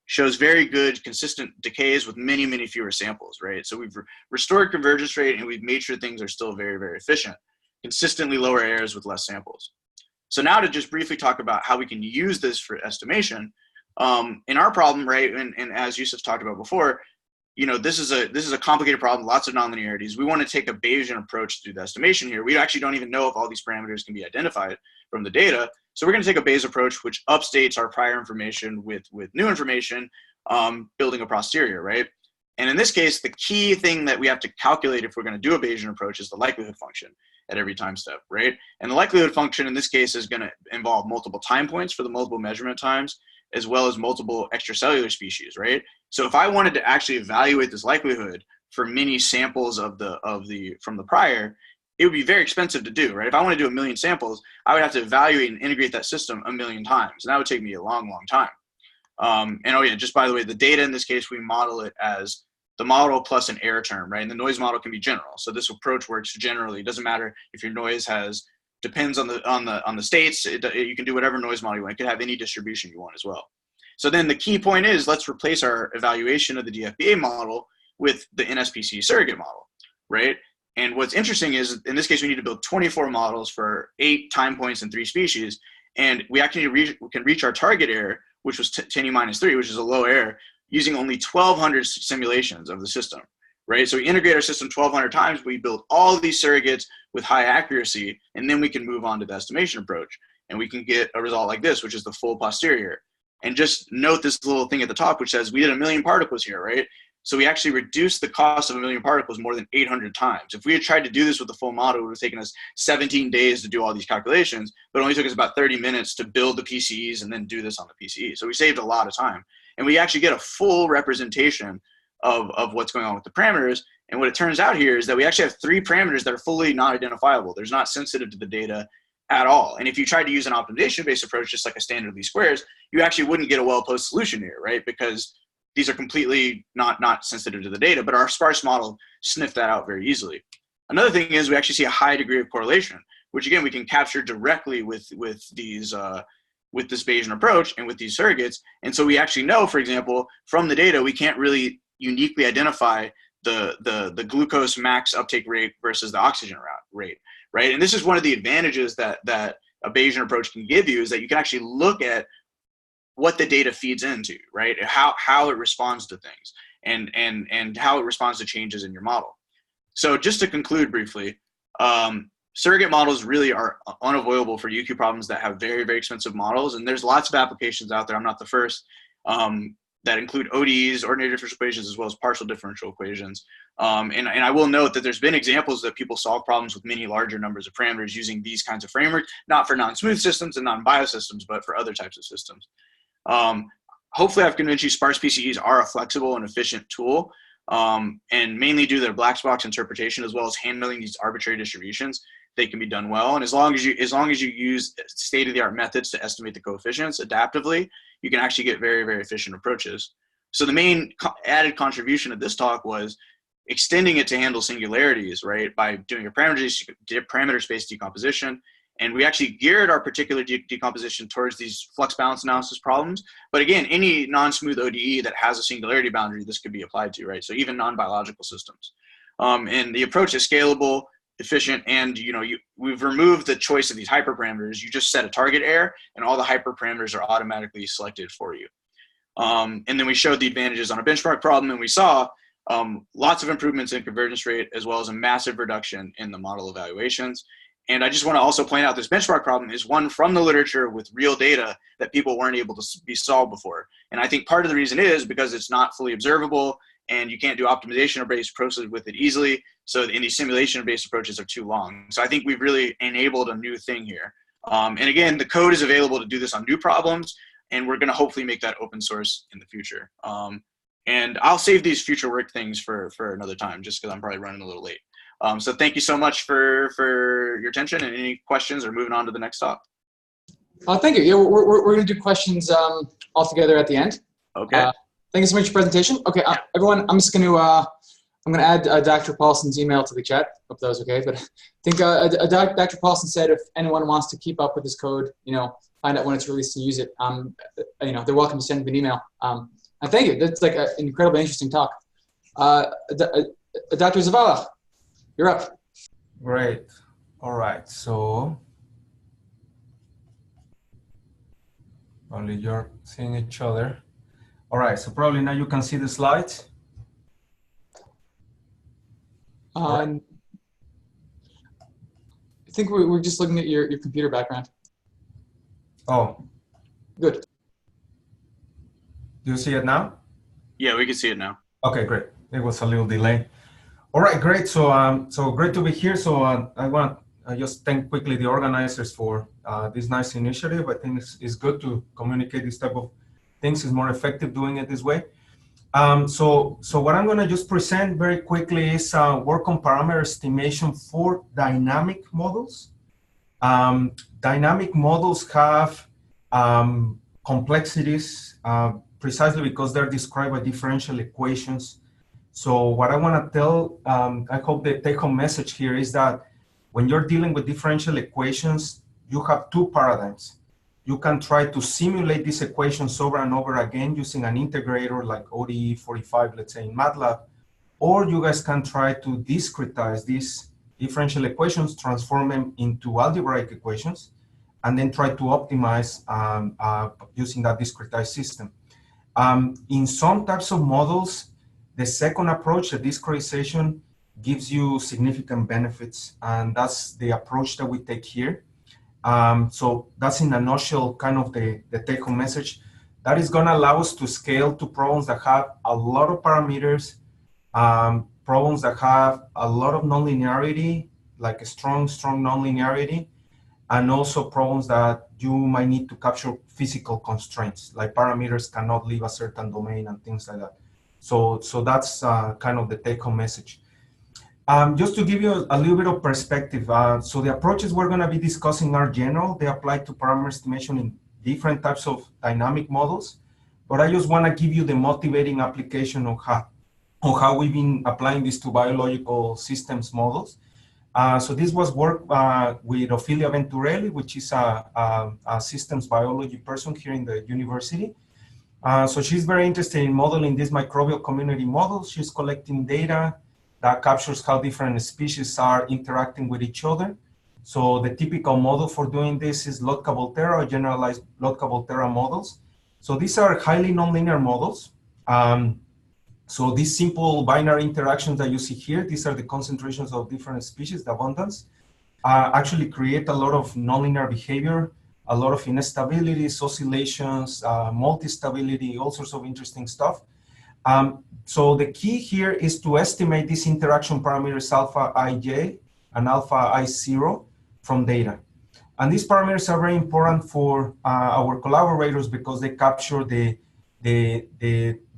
shows very good, consistent decays with many, many fewer samples, right? So we've restored convergence rate and we've made sure things are still very, very efficient, consistently lower errors with less samples. So now to just briefly talk about how we can use this for estimation. In our problem, right, and as Yusuf talked about before, you know, this is a complicated problem, lots of nonlinearities. We want to take a Bayesian approach to do the estimation here. We actually don't even know if all these parameters can be identified from the data. So we're going to take a Bayes approach, which upstates our prior information with new information, building a posterior, right? And in this case, the key thing that we have to calculate if we're going to do a Bayesian approach is the likelihood function at every time step, right? And the likelihood function in this case is going to involve multiple time points for the multiple measurement times, as well as multiple extracellular species, right? So if I wanted to actually evaluate this likelihood for many samples from the prior, it would be very expensive to do, right? If I want to do 1 million samples, I would have to evaluate and integrate that system 1 million times. And that would take me a long, long time. And oh yeah, just by the way, the data in this case, we model it as the model plus an error term, right? And the noise model can be general. So this approach works generally. It doesn't matter if your noise depends on the states. You can do whatever noise model you want. It could have any distribution you want as well. So then the key point is, let's replace our evaluation of the DFBA model with the NSPC surrogate model, right? And what's interesting is, in this case, we need to build 24 models for 8 time points and 3 species. And we actually can reach our target error, which was 10e-3, which is a low error, using only 1,200 simulations of the system, right? So we integrate our system 1,200 times, we build all of these surrogates with high accuracy, and then we can move on to the estimation approach. And we can get a result like this, which is the full posterior. And just note this little thing at the top, which says we did 1 million particles here, right? So we actually reduced the cost of 1 million particles more than 800 times. If we had tried to do this with the full model, it would have taken us 17 days to do all these calculations, but it only took us about 30 minutes to build the PCEs and then do this on the PCE. So we saved a lot of time. And we actually get a full representation of what's going on with the parameters. And what it turns out here is that we actually have 3 parameters that are fully not identifiable. There's not sensitive to the data at all. And if you tried to use an optimization-based approach, just like a standard least squares, you actually wouldn't get a well-posed solution here, right? Because these are completely not sensitive to the data, but our sparse model sniffed that out very easily. Another thing is we actually see a high degree of correlation, which again, we can capture directly with these with this Bayesian approach and with these surrogates. And so we actually know, for example, from the data, we can't really uniquely identify the glucose max uptake rate versus the oxygen rate, right? And this is one of the advantages that a Bayesian approach can give you, is that you can actually look at what the data feeds into, right? How it responds to things and how it responds to changes in your model. So just to conclude briefly, surrogate models really are unavoidable for UQ problems that have very, very expensive models. And there's lots of applications out there. I'm not the first, that include ODEs, ordinary differential equations, as well as partial differential equations. And I will note that there's been examples that people solve problems with many larger numbers of parameters using these kinds of frameworks, not for non-smooth systems and non-biosystems, but for other types of systems. Hopefully I've convinced you sparse PCEs are a flexible and efficient tool, and mainly due to their black box interpretation, as well as handling these arbitrary distributions, they can be done well. And as long as you use state-of-the-art methods to estimate the coefficients adaptively, you can actually get very, very efficient approaches. So the main added contribution of this talk was extending it to handle singularities, right, by doing a parameter space decomposition. And we actually geared our particular decomposition towards these flux balance analysis problems. But again, any non-smooth ODE that has a singularity boundary, this could be applied to, right? So even non-biological systems. And the approach is scalable, efficient, and we've removed the choice of these hyperparameters. You just set a target error, and all the hyperparameters are automatically selected for you. And then we showed the advantages on a benchmark problem, and we saw lots of improvements in convergence rate, as well as a massive reduction in the model evaluations. And I just want to also point out this benchmark problem is one from the literature with real data that people weren't able to be solved before. And I think part of the reason is because it's not fully observable, and you can't do optimization-based approaches with it easily. So these simulation-based approaches are too long. So I think we've really enabled a new thing here. And again, the code is available to do this on new problems, and we're going to hopefully make that open source in the future. And I'll save these future work things for another time, just because I'm probably running a little late. So thank you so much for your attention, and any questions, or moving on to the next talk. Thank you. Yeah, we're going to do questions all together at the end. Okay. Thank you so much for your presentation. Okay, everyone, I'm just going to add Dr. Paulson's email to the chat. Hope that was okay. But I think Dr. Paulson said if anyone wants to keep up with this code, find out when it's released and use it, they're welcome to send me an email. And thank you. That's like an incredibly interesting talk. Dr. Zavala, you're up. Great. All right. So only you're seeing each other. All right. So probably now you can see the slides. I think we're just looking at your computer background. Oh. Good. Do you see it now? Yeah, we can see it now. Okay, great. There was a little delay. All right, great. So, so great to be here. So I want to just thank quickly the organizers for this nice initiative. I think it's good to communicate this type of things. It's more effective doing it this way. So what I'm going to just present very quickly is work on parameter estimation for dynamic models. Dynamic models have complexities precisely because they're described by differential equations. So what I want to tell, I hope the take-home message here is that when you're dealing with differential equations, you have two paradigms. You can try to simulate these equations over and over again using an integrator like ODE 45, let's say in MATLAB, or you guys can try to discretize these differential equations, transform them into algebraic equations, and then try to optimize using that discretized system. In some types of models, the second approach, the discretization, gives you significant benefits, and that's the approach that we take here. So that's in a nutshell kind of the take-home message. That is going to allow us to scale to problems that have a lot of parameters, problems that have a lot of nonlinearity, like a strong nonlinearity, and also problems that you might need to capture physical constraints, like parameters cannot leave a certain domain and things like that. So that's kind of the take-home message. Just to give you a little bit of perspective, so the approaches we're going to be discussing are general. They apply to parameter estimation in different types of dynamic models, but I just want to give you the motivating application of how we've been applying this to biological systems models. So this was work with Ophelia Venturelli, which is a systems biology person here in the university. So she's very interested in modeling these microbial community models. She's collecting data that captures how different species are interacting with each other. So the typical model for doing this is Lotka-Volterra or generalized Lotka-Volterra models. So these are highly nonlinear models. So these simple binary interactions that you see here, these are the concentrations of different species, the abundance, actually create a lot of nonlinear behavior, a lot of instabilities, oscillations, multi-stability, all sorts of interesting stuff. So the key here is to estimate these interaction parameters alpha ij and alpha I0 from data. And these parameters are very important for our collaborators because they capture the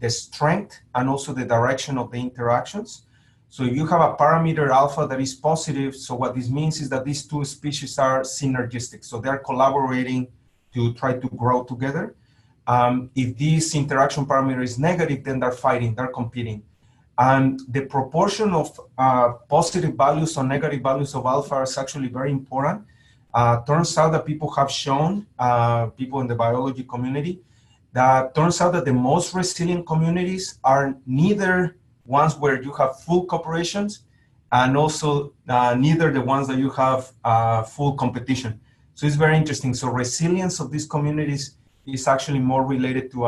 strength and also the direction of the interactions. So if you have a parameter alpha that is positive, so what this means is that these two species are synergistic. So they're collaborating to try to grow together. If this interaction parameter is negative, then they're fighting, they're competing. And the proportion of positive values or negative values of alpha is actually very important. Turns out that people have shown, people in the biology community, that turns out that the most resilient communities are neither ones where you have full cooperations and also neither the ones that you have full competition. So it's very interesting. So resilience of these communities is actually more related to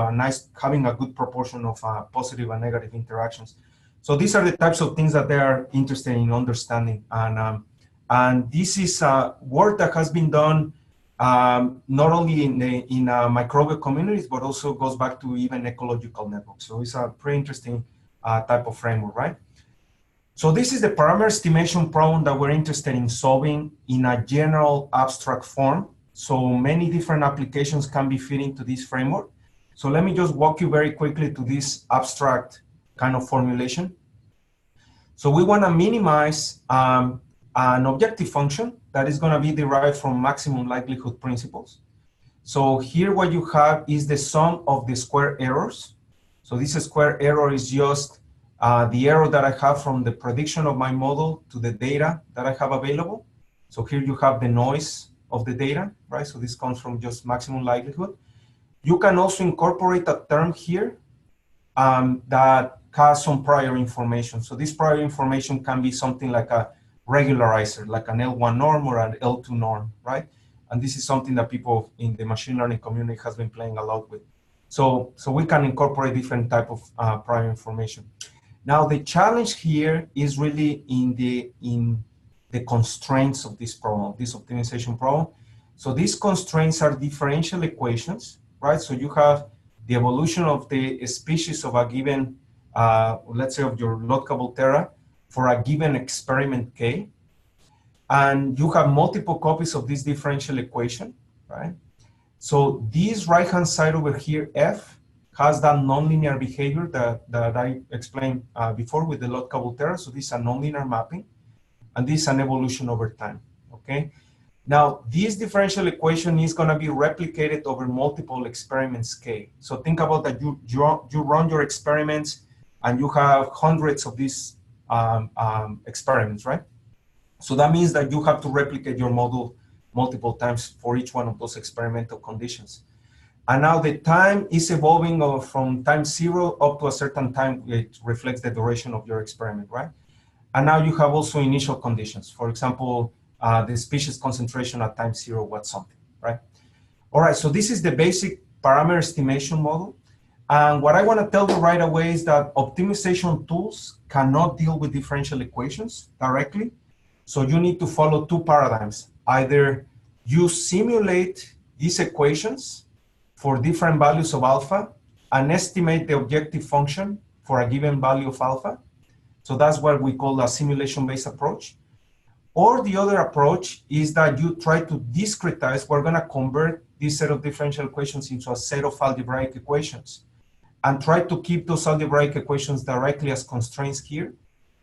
having a good proportion of positive and negative interactions. So these are the types of things that they are interested in understanding. And this is work that has been done not only in microbial communities, but also goes back to even ecological networks. So it's a pretty interesting type of framework, right? So this is the parameter estimation problem that we're interested in solving in a general abstract form. So many different applications can be fit into this framework. So let me just walk you very quickly to this abstract kind of formulation. So we want to minimize an objective function that is going to be derived from maximum likelihood principles. So here what you have is the sum of the square errors. So this square error is just the error that I have from the prediction of my model to the data that I have available. So here you have the noise of the data, right? So this comes from just maximum likelihood. You can also incorporate a term here that has some prior information. So this prior information can be something like a regularizer, like an L1 norm or an L2 norm, right? And this is something that people in the machine learning community has been playing a lot with. So we can incorporate different type of prior information. Now the challenge here is really in the constraints of this problem, this optimization problem. So these constraints are differential equations, right? So you have the evolution of the species of a given, let's say of your Lotka-Volterra for a given experiment K. And you have multiple copies of this differential equation, right? So this right-hand side over here, F, has that nonlinear behavior that I explained before with the Lotka-Volterra. So this is a nonlinear mapping, and this is an evolution over time, okay? Now, this differential equation is going to be replicated over multiple experiments K. So think about that you run your experiments and you have hundreds of these experiments, right? So that means that you have to replicate your model multiple times for each one of those experimental conditions. And now the time is evolving from time 0 up to a certain time. It reflects the duration of your experiment, right? And now you have also initial conditions. For example, the species concentration at time 0 was something, right? All right, so this is the basic parameter estimation model. And what I want to tell you right away is that optimization tools cannot deal with differential equations directly. So you need to follow two paradigms. Either you simulate these equations for different values of alpha and estimate the objective function for a given value of alpha. So that's what we call a simulation-based approach. Or the other approach is that you try to discretize. We're going to convert this set of differential equations into a set of algebraic equations and try to keep those algebraic equations directly as constraints here.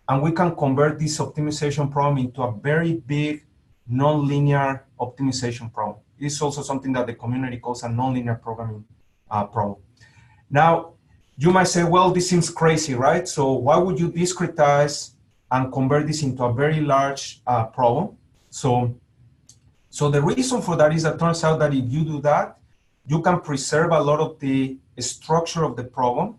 And we can convert this optimization problem into a very big nonlinear optimization problem. This is also something that the community calls a nonlinear programming problem. Now, you might say, well, this seems crazy, right? So why would you discretize and convert this into a very large problem. So the reason for that is that it turns out that if you do that, you can preserve a lot of the structure of the problem,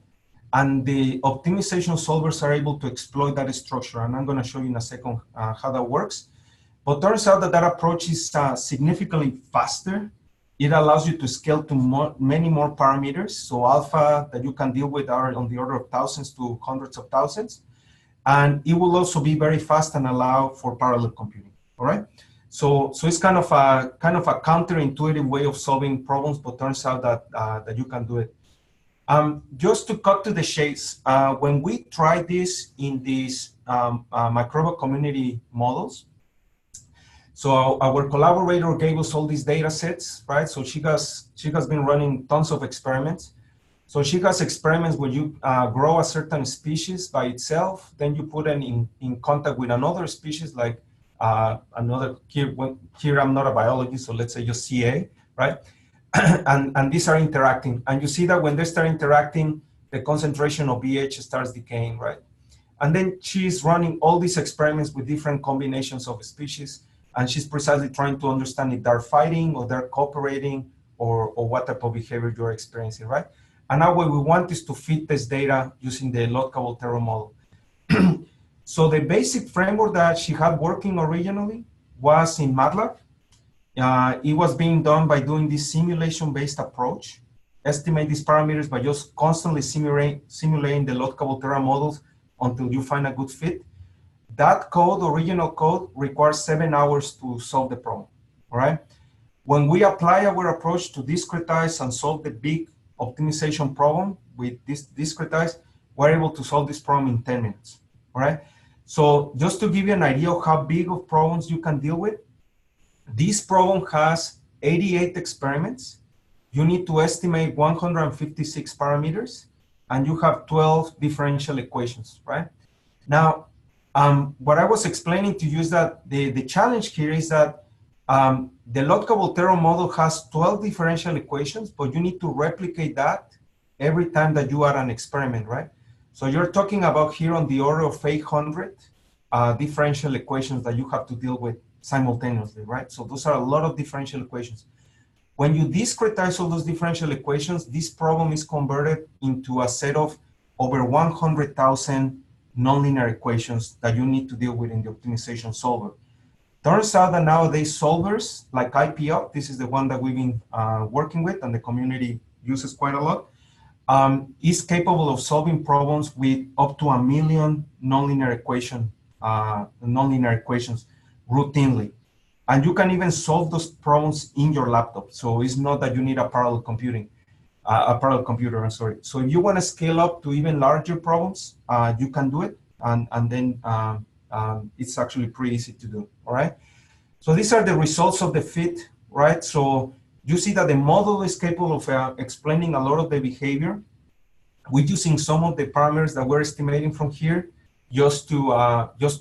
and the optimization solvers are able to exploit that structure. And I'm going to show you in a second how that works. But turns out that that approach is significantly faster. It allows you to scale to many more parameters. So alpha that you can deal with are on the order of thousands to hundreds of thousands. And it will also be very fast and allow for parallel computing, all right? So it's kind of a counterintuitive way of solving problems, but turns out that you can do it. Just to cut to the chase, when we tried this in these microbial community models, so our collaborator gave us all these data sets, right? So she has been running tons of experiments. So she has experiments where you grow a certain species by itself, then you put it in contact with another species, like another, here I'm not a biologist, so let's say just CA, right? and these are interacting. And you see that when they start interacting, the concentration of BH starts decaying, right? And then she's running all these experiments with different combinations of species, and she's precisely trying to understand if they're fighting or they're cooperating or what type of behavior you're experiencing, right? And now what we want is to fit this data using the lockable terror model. So the basic framework that she had working originally was in MATLAB. It was being done by doing this simulation-based approach, estimate these parameters by just constantly simulating the lockable terror models until you find a good fit. That code, original code, requires 7 hours to solve the problem, all right? When we apply our approach to discretize and solve the big optimization problem with this discretize, we're able to solve this problem in 10 minutes, all right? So just to give you an idea of how big of problems you can deal with, this problem has 88 experiments. You need to estimate 156 parameters, and you have 12 differential equations, right? Now, what I was explaining to you is that the challenge here is that the lockable terror model has 12 differential equations, but you need to replicate that every time that you add an experiment, right? So you're talking about here on the order of 800 differential equations that you have to deal with simultaneously, right? So those are a lot of differential equations. When you discretize all those differential equations, this problem is converted into a set of over 100,000 nonlinear equations that you need to deal with in the optimization solver. Turns out that nowadays solvers like IPOP, this is the one that we've been working with and the community uses quite a lot, is capable of solving problems with up to 1 million nonlinear equations routinely. And you can even solve those problems in your laptop. So it's not that you need a parallel computer, I'm sorry. So if you want to scale up to even larger problems, you can do it. And then it's actually pretty easy to do, all right? So these are the results of the fit, right? So you see that the model is capable of explaining a lot of the behavior. We're using some of the parameters that we're estimating from here just to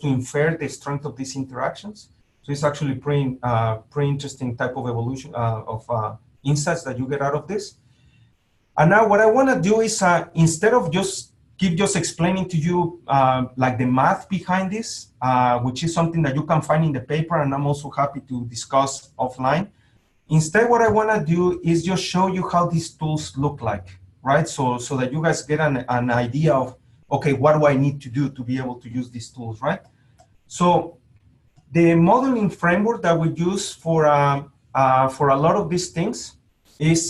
infer the strength of these interactions. So it's actually pretty interesting type of evolution of insights that you get out of this. And now what I want to do is instead of just explaining to you like the math behind this, which is something that you can find in the paper, and I'm also happy to discuss offline. Instead, what I want to do is just show you how these tools look like, right? So that you guys get an idea of, okay, what do I need to do to be able to use these tools, right? So the modeling framework that we use for a lot of these things is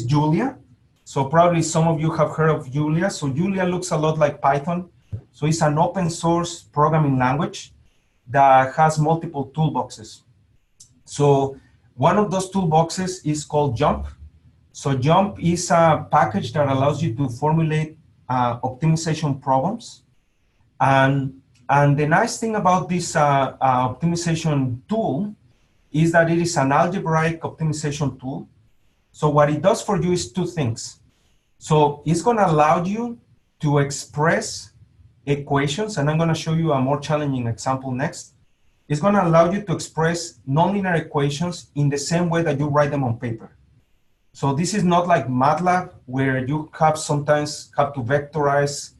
Julia. So probably some of you have heard of Julia. So Julia looks a lot like Python. So it's an open source programming language that has multiple toolboxes. So one of those toolboxes is called JUMP. So JUMP is a package that allows you to formulate optimization problems. And the nice thing about this optimization tool is that it is an algebraic optimization tool. So what it does for you is two things. So it's going to allow you to express equations, and I'm going to show you a more challenging example next. It's going to allow you to express nonlinear equations in the same way that you write them on paper. So this is not like MATLAB, where you sometimes have to vectorize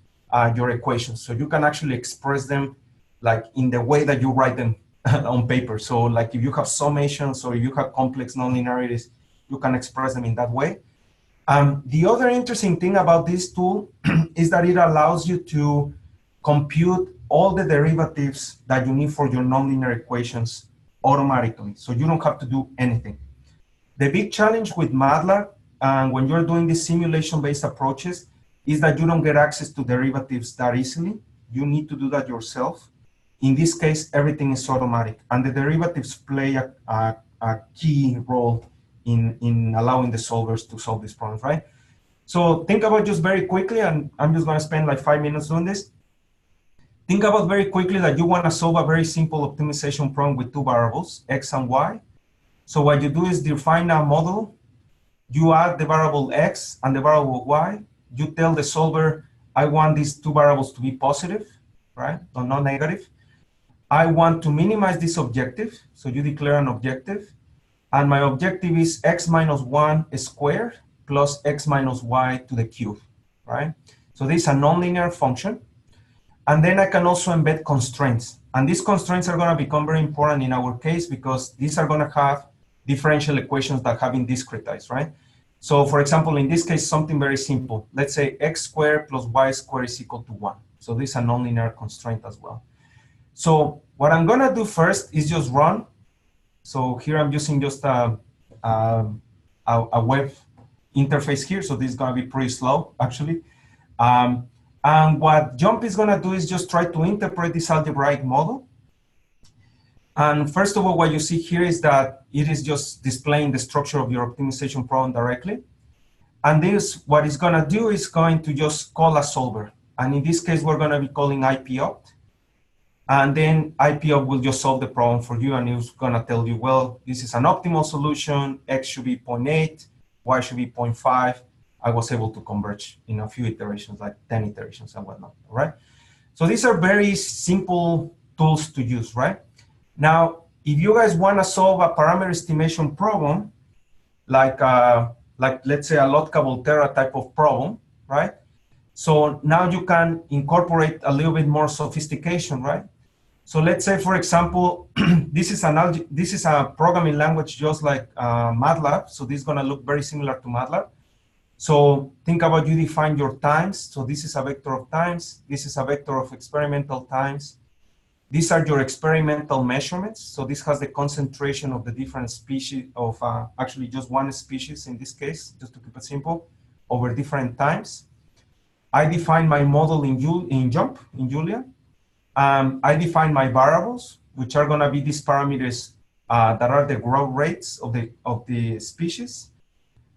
your equations. So you can actually express them like in the way that you write them on paper. So like if you have summations or if you have complex nonlinearities, you can express them in that way. The other interesting thing about this tool is that it allows you to compute all the derivatives that you need for your nonlinear equations automatically. So you don't have to do anything. The big challenge with MATLAB and when you're doing these simulation-based approaches is that you don't get access to derivatives that easily. You need to do that yourself. In this case, everything is automatic, and the derivatives play a key role in allowing the solvers to solve these problems, right? So think about just very quickly, and I'm just gonna spend like 5 minutes doing this. Think about very quickly that you wanna solve a very simple optimization problem with two variables, X and Y. So what you do is define a model, you add the variable X and the variable Y, you tell the solver, I want these two variables to be positive, right, or not negative. I want to minimize this objective, so you declare an objective, and my objective is X minus 1 squared plus X minus Y to the cube, right? So this is a nonlinear function. And then I can also embed constraints. And these constraints are gonna become very important in our case because these are gonna have differential equations that have been discretized, right? So for example, in this case, something very simple. Let's say X squared plus Y squared is equal to 1. So this is a nonlinear constraint as well. So what I'm gonna do first is just run. So here I'm using just a web interface here. So this is gonna be pretty slow, actually. And what jump is gonna do is just try to interpret this algebraic model. And first of all, what you see here is that it is just displaying the structure of your optimization problem directly. And this, what it's gonna do is going to just call a solver. And in this case, we're gonna be calling IPopt. And then IPopt will just solve the problem for you, and it's gonna tell you, well, this is an optimal solution, X should be 0.8, Y should be 0.5. I was able to converge in a few iterations, like 10 iterations and whatnot, all right? So these are very simple tools to use, right? Now, if you guys wanna solve a parameter estimation problem, like let's say a Lotka-Volterra type of problem, right? So now you can incorporate a little bit more sophistication, right? So let's say, for example, this is a programming language just like MATLAB. So this is gonna look very similar to MATLAB. So think about you define your times. So this is a vector of times. This is a vector of experimental times. These are your experimental measurements. So this has the concentration of the different species of actually just one species in this case, just to keep it simple, over different times. I define my model in jump, in Julia. I define my variables, which are gonna be these parameters that are the growth rates of the species.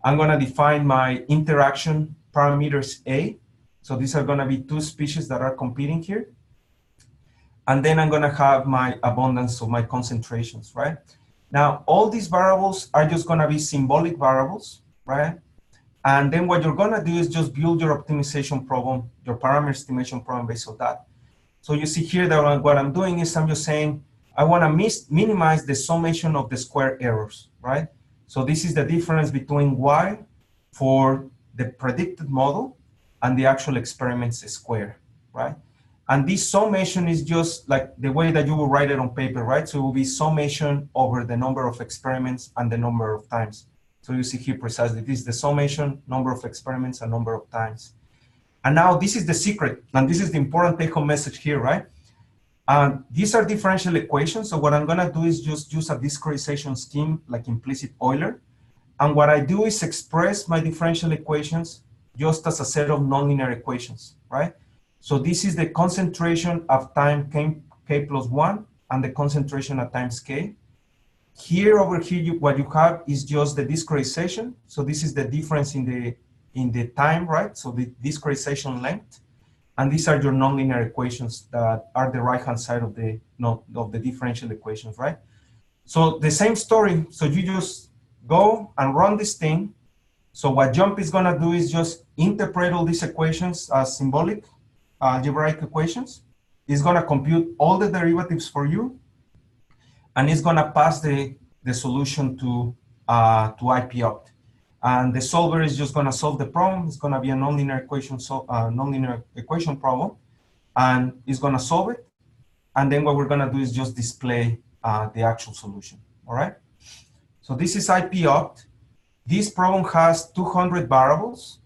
I'm gonna define my interaction parameters A. So these are gonna be two species that are competing here. And then I'm gonna have my abundance of my concentrations, right? Now, all these variables are just gonna be symbolic variables, right? And then what you're gonna do is just build your optimization problem, your parameter estimation problem based on that. So you see here that what I'm doing is I'm just saying, I wanna minimize the summation of the square errors, right? So this is the difference between Y for the predicted model and the actual experiments square, right? And this summation is just like the way that you will write it on paper, right? So it will be summation over the number of experiments and the number of times. So you see here precisely, this is the summation, number of experiments, and number of times. And now this is the secret, and this is the important take-home message here, right? These are differential equations. So what I'm gonna do is just use a discretization scheme like implicit Euler. And what I do is express my differential equations just as a set of nonlinear equations, right? So this is the concentration of time k plus 1 and the concentration at times k. Here, over here, what you have is just the discretization. So this is the difference in the time, right? So the discretization length. And these are your nonlinear equations that are the right-hand side of the differential equations, right? So the same story. So you just go and run this thing. So what jump is gonna do is just interpret all these equations as symbolic algebraic equations. It's gonna compute all the derivatives for you, and it's gonna pass the solution to IPopt. And the solver is just gonna solve the problem. It's gonna be a nonlinear equation problem, and it's gonna solve it. And then what we're gonna do is just display the actual solution, all right? So this is IP-opt. This problem has 200 variables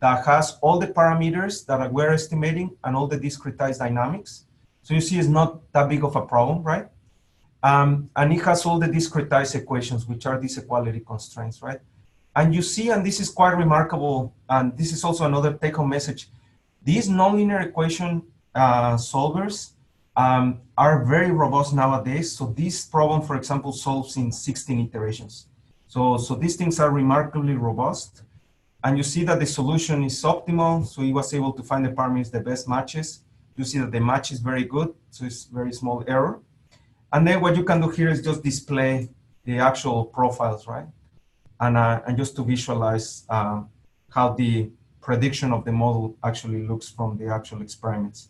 that has all the parameters that we're estimating and all the discretized dynamics. So you see it's not that big of a problem, right? And it has all the discretized equations, which are these equality constraints, right? And you see, and this is quite remarkable, and this is also another take-home message, these nonlinear equation solvers are very robust nowadays. So this problem, for example, solves in 16 iterations. So these things are remarkably robust. And you see that the solution is optimal. So he was able to find the parameters, the best matches. You see that the match is very good. So it's very small error. And then what you can do here is just display the actual profiles, right? And just to visualize how the prediction of the model actually looks from the actual experiments.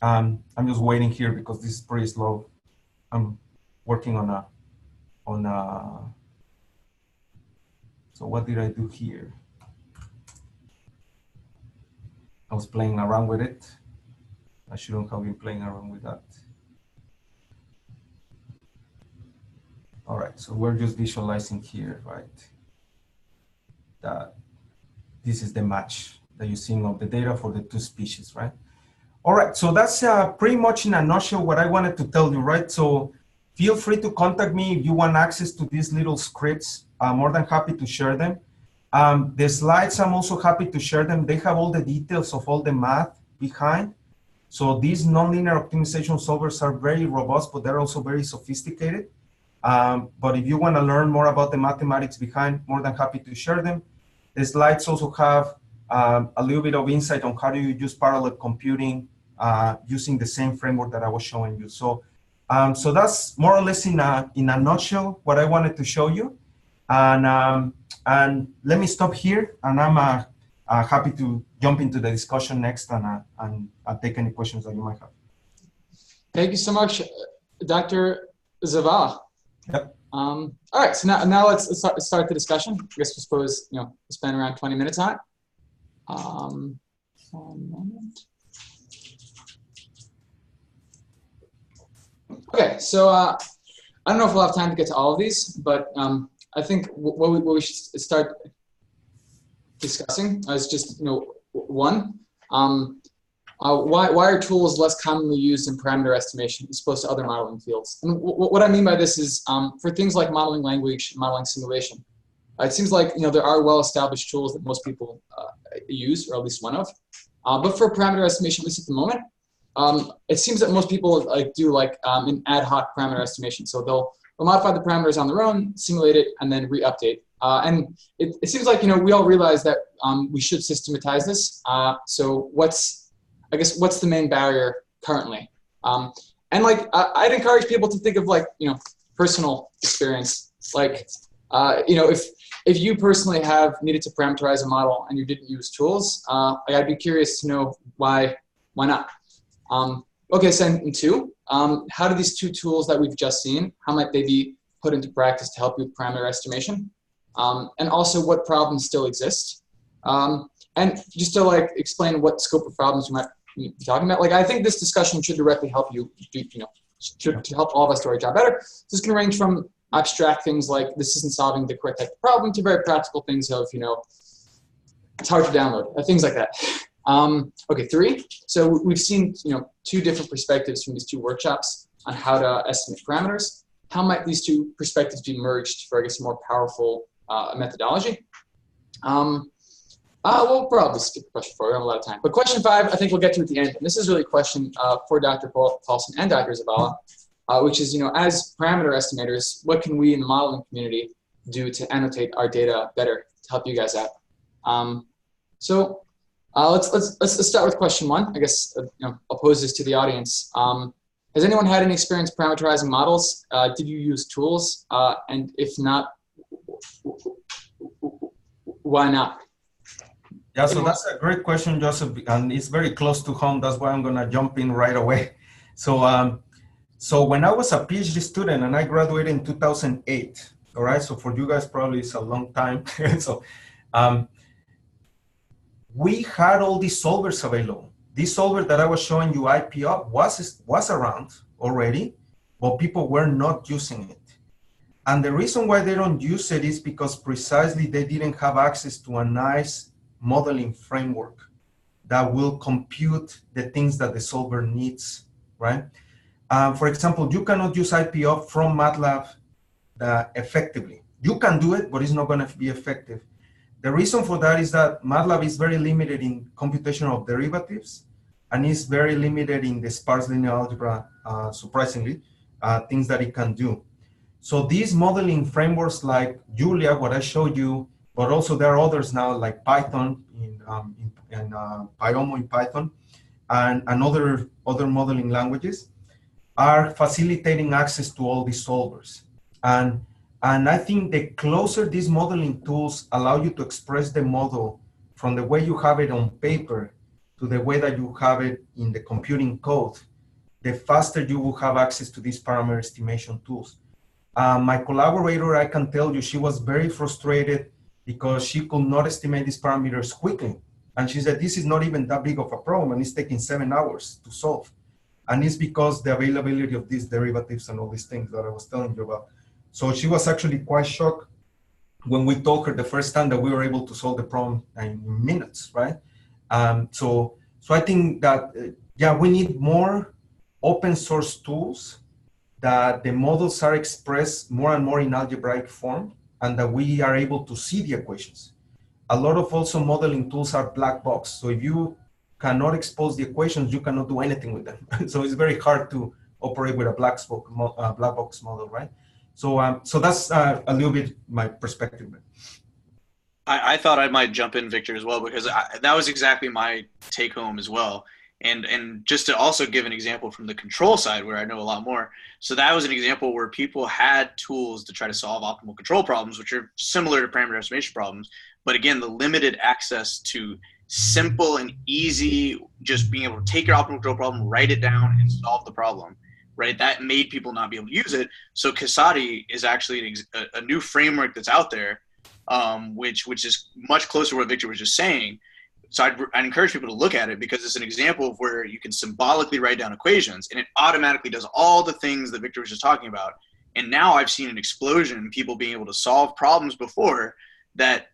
I'm just waiting here because this is pretty slow. I'm working on a, so what did I do here? I was playing around with it. I shouldn't have been playing around with that. All right, so we're just visualizing here, right? That this is the match that you're seeing of the data for the two species, right? All right, so that's pretty much in a nutshell what I wanted to tell you, right? So feel free to contact me if you want access to these little scripts. I'm more than happy to share them. The slides, I'm also happy to share them. They have all the details of all the math behind. So these nonlinear optimization solvers are very robust, but they're also very sophisticated. But if you want to learn more about the mathematics behind, more than happy to share them. The slides also have a little bit of insight on how do you use parallel computing using the same framework that I was showing you. So, so that's more or less in a nutshell what I wanted to show you. And let me stop here, and I'm happy to jump into the discussion next and take any questions that you might have. Thank you so much, Dr. Zavala. Yep. All right, so now let's start the discussion. I guess we'll suppose, you know, we'll spend around 20 minutes on it. 1 moment. Okay, so I don't know if we'll have time to get to all of these, but I think what we should start discussing is just, you know, one, why are tools less commonly used in parameter estimation as opposed to other modeling fields? And what I mean by this is for things like modeling language, modeling simulation, it seems like, you know, there are well-established tools that most people use, or at least one of. But for parameter estimation, at least at the moment, it seems that most people do an ad hoc parameter estimation. So they'll modify the parameters on their own, simulate it, and then re-update. And it seems like, you know, we all realize that we should systematize this. So what's the main barrier currently? And like, I'd encourage people to think of, like, you know, personal experience. Like, you know, if you personally have needed to parameterize a model and you didn't use tools, I'd be curious to know why not. Okay, so in two, how do these two tools that we've just seen, how might they be put into practice to help you with parameter estimation? And also what problems still exist? And just to like explain what scope of problems we might be talking about, like I think this discussion should directly help you, you know, to help all of us do our job better. So this can range from abstract things like this isn't solving the correct type of problem to very practical things of, you know, it's hard to download, things like that. Okay, three. So we've seen, you know, two different perspectives from these two workshops on how to estimate parameters. How might these two perspectives be merged for, I guess, a more powerful methodology? We'll probably skip question 4. We don't have a lot of time. But question 5, I think we'll get to at the end. And this is really a question for Dr. Paulson and Dr. Zavala, which is, you know, as parameter estimators, what can we in the modeling community do to annotate our data better to help you guys out? So let's start with question 1. I guess you know, I'll pose this to the audience. Has anyone had any experience parameterizing models? Did you use tools? And if not, why not? Yeah, so that's a great question, Joseph, and it's very close to home. That's why I'm gonna jump in right away. So, so when I was a PhD student and I graduated in 2008, all right, so for you guys probably it's a long time. So we had all these solvers available. this solver that I was showing you IP up was around already, but people were not using it. And the reason why they don't use it is because precisely they didn't have access to a nice modeling framework that will compute the things that the solver needs, right? For example, you cannot use IPO from MATLAB effectively. You can do it, but it's not going to be effective. The reason for that is that MATLAB is very limited in computation of derivatives, and is very limited in the sparse linear algebra, surprisingly, things that it can do. So these modeling frameworks like Julia, what I showed you, but also there are others now like Python and Paloma in Python, and other modeling languages are facilitating access to all these solvers. And I think the closer these modeling tools allow you to express the model from the way you have it on paper to the way that you have it in the computing code, the faster you will have access to these parameter estimation tools. My collaborator, I can tell you, she was very frustrated because she could not estimate these parameters quickly. And she said, this is not even that big of a problem, and it's taking 7 hours to solve. And it's because the availability of these derivatives and all these things that I was telling you about. So she was actually quite shocked when we told her the first time that we were able to solve the problem in minutes, right? So I think that, yeah, we need more open source tools that the models are expressed more and more in algebraic form, and that we are able to see the equations. A lot of also modeling tools are black box. So if you cannot expose the equations, you cannot do anything with them. So it's very hard to operate with a black box model, right? So so that's a little bit my perspective. I thought I might jump in, Victor, as well, because that was exactly my take home as well. And just to also give an example from the control side where I know a lot more. So that was an example where people had tools to try to solve optimal control problems, which are similar to parameter estimation problems. But again, the limited access to simple and easy, just being able to take your optimal control problem, write it down, and solve the problem, right? That made people not be able to use it. So caste is actually a new framework that's out there, which is much closer to what Victor was just saying. So I'd encourage people to look at it because it's an example of where you can symbolically write down equations and it automatically does all the things that Victor was just talking about. And now I've seen an explosion in people being able to solve problems before that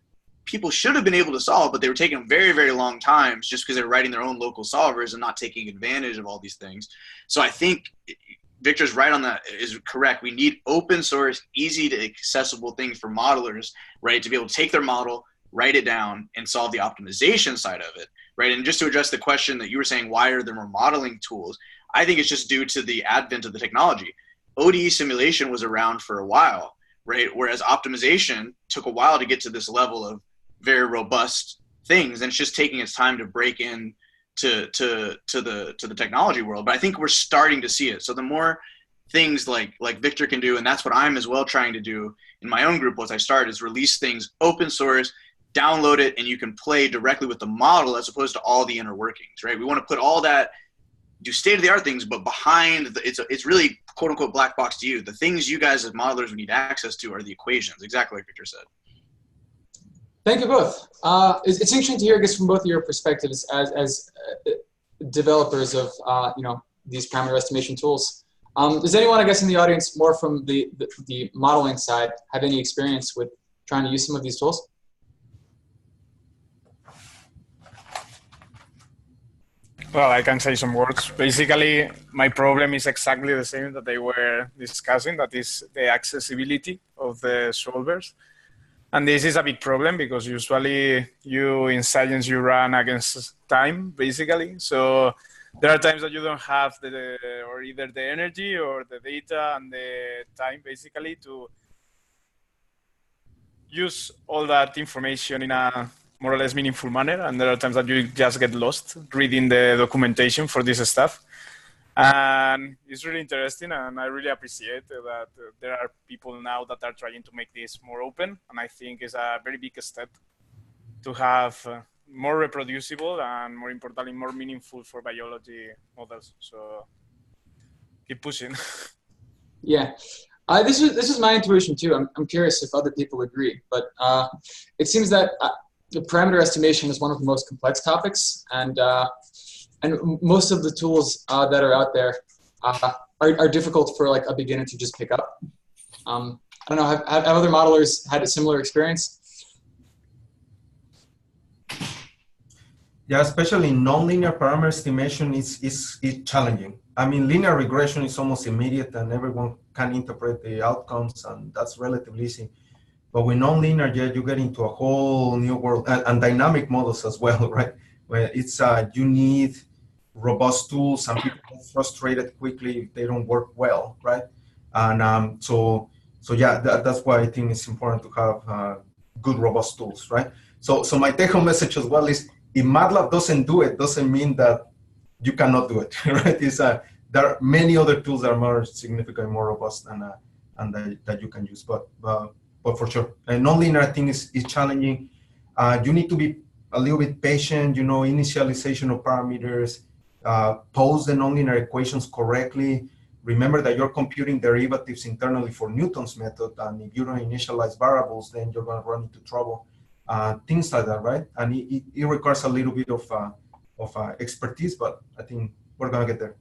people should have been able to solve, but they were taking very, very long times just because they were writing their own local solvers and not taking advantage of all these things. So I think Victor's right on that, is correct. We need open source, easy to accessible things for modelers, right? To be able to take their model, write it down, and solve the optimization side of it, right? And just to address the question that you were saying, why are there more modeling tools? I think it's just due to the advent of the technology. ODE simulation was around for a while, right? Whereas optimization took a while to get to this level of very robust things, and it's just taking its time to break in to the technology world. But I think we're starting to see it. So the more things like Victor can do, and that's what I'm as well trying to do in my own group once I start, is release things open source, download it, and you can play directly with the model as opposed to all the inner workings, right? We want to put all that, do state-of-the-art things, but behind it's really quote-unquote black box to you. The things you guys as modelers would need access to are the equations, exactly like Victor said. Thank you both. It's interesting to hear, I guess, from both of your perspectives as developers of these parameter estimation tools. Does anyone, I guess, in the audience, more from the modeling side, have any experience with trying to use some of these tools? Well, I can say some words. Basically, my problem is exactly the same that they were discussing, that is the accessibility of the solvers. And this is a big problem because usually in science, you run against time, basically. So there are times that you don't have or either the energy or the data and the time, basically, to use all that information in a more or less meaningful manner. And there are times that you just get lost reading the documentation for this stuff. And it's really interesting, and I really appreciate that there are people now that are trying to make this more open. And I think it's a very big step to have more reproducible and, more importantly, more meaningful for biology models. So keep pushing. Yeah. This is my intuition too. I'm curious if other people agree, but it seems that the parameter estimation is one of the most complex topics, and and most of the tools that are out there are difficult for like a beginner to just pick up. I don't know, have other modelers had a similar experience? Yeah, especially nonlinear parameter estimation is challenging. I mean, linear regression is almost immediate and everyone can interpret the outcomes, and that's relatively easy. But with nonlinear, yeah, you get into a whole new world, and dynamic models as well, right? Where it's you need robust tools, and people get frustrated quickly if they don't work well, right? And so yeah, that's why I think it's important to have good robust tools, right? So my take-home message as well is, if MATLAB doesn't do it, doesn't mean that you cannot do it, right? There are many other tools that are more significantly more robust and that you can use, but for sure, and nonlinear I think is challenging. You need to be a little bit patient, you know, initialization of parameters, pose the nonlinear equations correctly. Remember that you're computing derivatives internally for Newton's method, and if you don't initialize variables, then you're going to run into trouble. Things like that, right? And it requires a little bit of expertise, but I think we're gonna get there.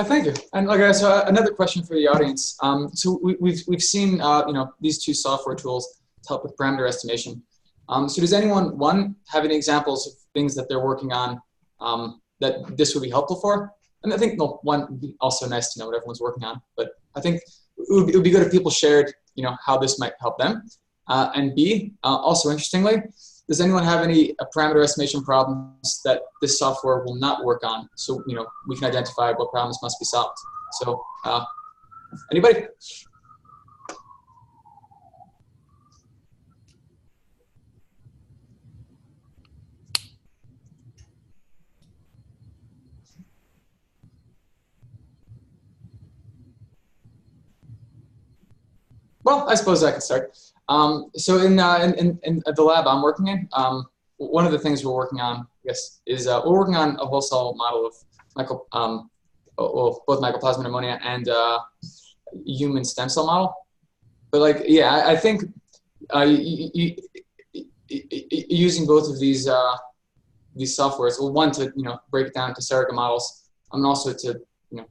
Thank you. And like, so another question for the audience. So we've seen you know, these two software tools to help with parameter estimation. So does anyone have any examples of things that they're working on that this would be helpful for? And I think one would be also nice to know what everyone's working on, but I think it would be good if people shared, you know, how this might help them. And B, also interestingly, does anyone have any parameter estimation problems that this software will not work on? So, you know, we can identify what problems must be solved. So, anybody? Well, I suppose I can start. So in the lab I'm working in, one of the things we're working on, I guess, is we're working on a whole cell model of both mycoplasma pneumonia and human stem cell model. But like, yeah, I think using both of these softwares, well, one to, you know, break it down to surrogate models, and also to, you know,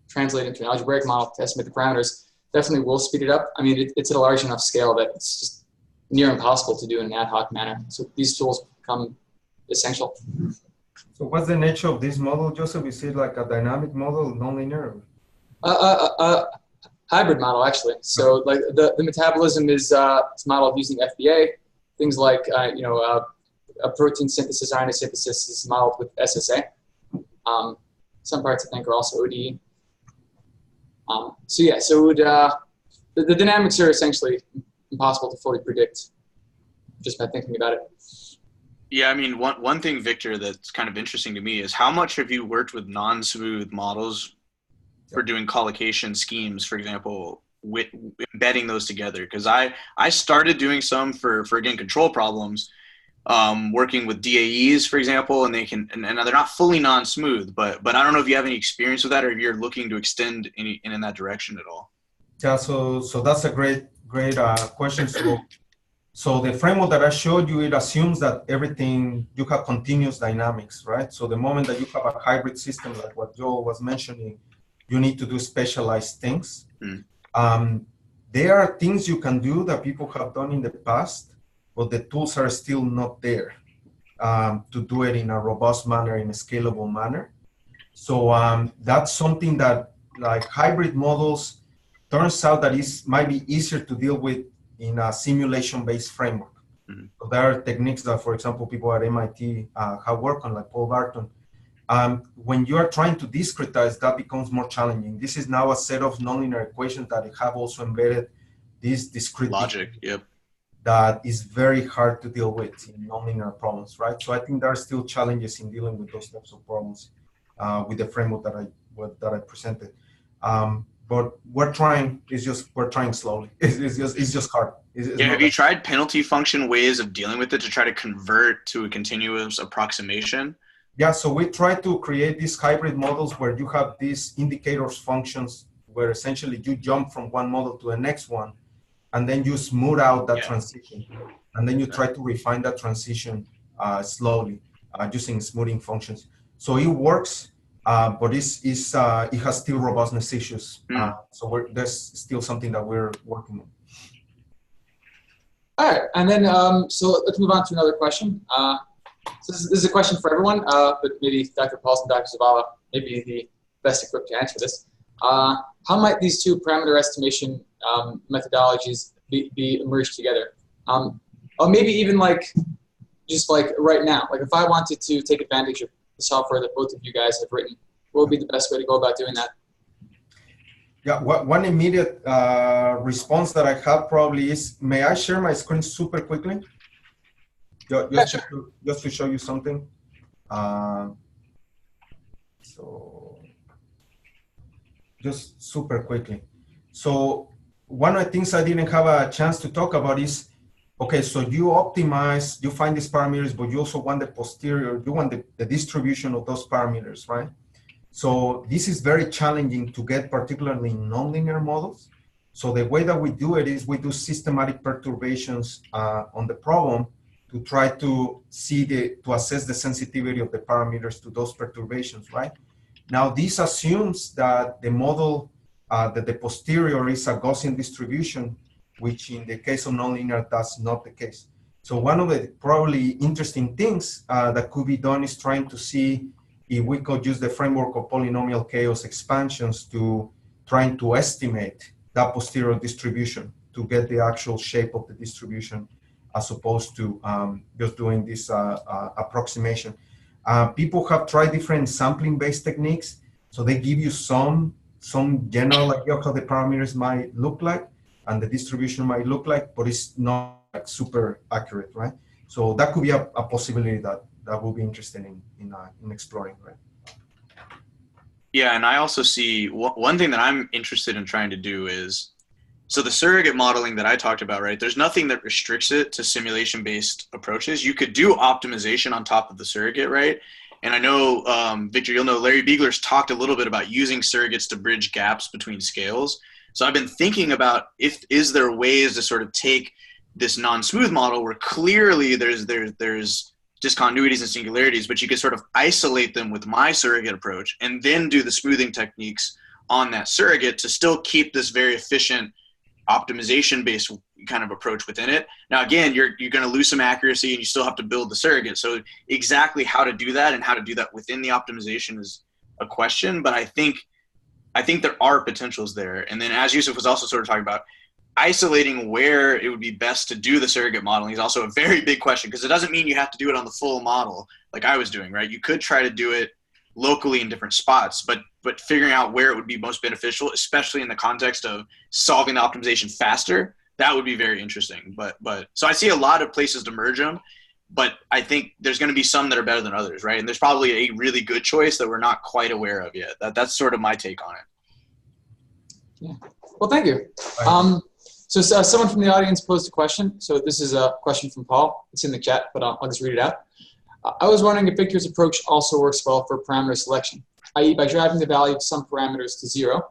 translate into an algebraic model to estimate the parameters, definitely will speed it up. I mean, it's at a large enough scale that it's just near impossible to do in an ad hoc manner. So these tools become essential. So what's the nature of this model, Joseph? Is it like a dynamic model, nonlinear? Hybrid model, actually. So like the metabolism is it's modeled using FBA. Things like, you know, a protein synthesis, RNA synthesis is modeled with SSA. Some parts I think are also ODE. So yeah, so it would, the dynamics are essentially impossible to fully predict just by thinking about it. Yeah, I mean, one thing, Victor, that's kind of interesting to me is how much have you worked with non-smooth models for doing collocation schemes, for example, with embedding those together? Because I started doing some for again, control problems, working with DAEs, for example, and they're not fully non-smooth, but I don't know if you have any experience with that or if you're looking to extend in that direction at all. Yeah, so that's a great question. So the framework that I showed you, it assumes that everything, you have continuous dynamics, right? So the moment that you have a hybrid system, like what Joel was mentioning, you need to do specialized things. There are things you can do that people have done in the past, but the tools are still not there to do it in a robust manner, in a scalable manner. So that's something that, like, hybrid models, turns out that it might be easier to deal with in a simulation-based framework. So there are techniques that, for example, people at MIT have worked on, like Paul Barton. When you are trying to discretize, that becomes more challenging. This is now a set of nonlinear equations that have also embedded this discrete logic. Yep. That is very hard to deal with in nonlinear problems, right? So I think there are still challenges in dealing with those types of problems with the framework that I presented. But we're trying. We're trying slowly. It's just hard. Have you tried penalty function ways of dealing with it to try to convert to a continuous approximation? Yeah. So we try to create these hybrid models where you have these indicators functions where essentially you jump from one model to the next one, and then you smooth out that transition, and then you try to refine that transition slowly. using smoothing functions. So it works, but it has still robustness issues. So there's still something that we're working on. All right, and then so let's move on to another question. So this is a question for everyone, but maybe Dr. Paulson, Dr. Zavala may be the best equipped to answer this. How might these two parameter estimation methodologies be merged together? Or maybe even like, just like right now, like if I wanted to take advantage of the software that both of you guys have written, what would be the best way to go about doing that? Yeah, one immediate response that I have probably is, may I share my screen super quickly? Just to show you something. So just super quickly. So one of the things I didn't have a chance to talk about is, okay, so you optimize, you find these parameters, but you also want the posterior, you want the distribution of those parameters, right? So this is very challenging to get, particularly in nonlinear models. So the way that we do it is we do systematic perturbations on the problem to try to to assess the sensitivity of the parameters to those perturbations, right? Now this assumes that the model, that the posterior is a Gaussian distribution, which in the case of nonlinear, that's not the case. So one of the probably interesting things that could be done is trying to see if we could use the framework of polynomial chaos expansions to trying to estimate that posterior distribution to get the actual shape of the distribution, as opposed to just doing this approximation. People have tried different sampling-based techniques, so they give you some general idea of how the parameters might look like and the distribution might look like, but it's not like super accurate, right? So that could be a possibility that will be interesting in exploring, right? Yeah, and I also see one thing that I'm interested in trying to do is, so the surrogate modeling that I talked about, right? There's nothing that restricts it to simulation-based approaches. You could do optimization on top of the surrogate, right? And I know, Victor, you'll know Larry Biegler's talked a little bit about using surrogates to bridge gaps between scales. So I've been thinking about is there ways to sort of take this non-smooth model where clearly there's discontinuities and singularities, but you could sort of isolate them with my surrogate approach and then do the smoothing techniques on that surrogate to still keep this very efficient optimization-based kind of approach within it. Now, again, you're going to lose some accuracy and you still have to build the surrogate. So exactly how to do that and how to do that within the optimization is a question, but I think there are potentials there. And then as Yusuf was also sort of talking about, isolating where it would be best to do the surrogate modeling is also a very big question, because it doesn't mean you have to do it on the full model like I was doing, right? You could try to do it locally in different spots, but figuring out where it would be most beneficial, especially in the context of solving the optimization faster, that would be very interesting. But so I see a lot of places to merge them, but I think there's going to be some that are better than others, right? And there's probably a really good choice that we're not quite aware of yet. That's sort of my take on it. Yeah. Well, thank you. So someone from the audience posed a question. So this is a question from Paul. It's in the chat, but I'll just read it out. I was wondering if Victor's approach also works well for parameter selection, i.e. by driving the value of some parameters to 0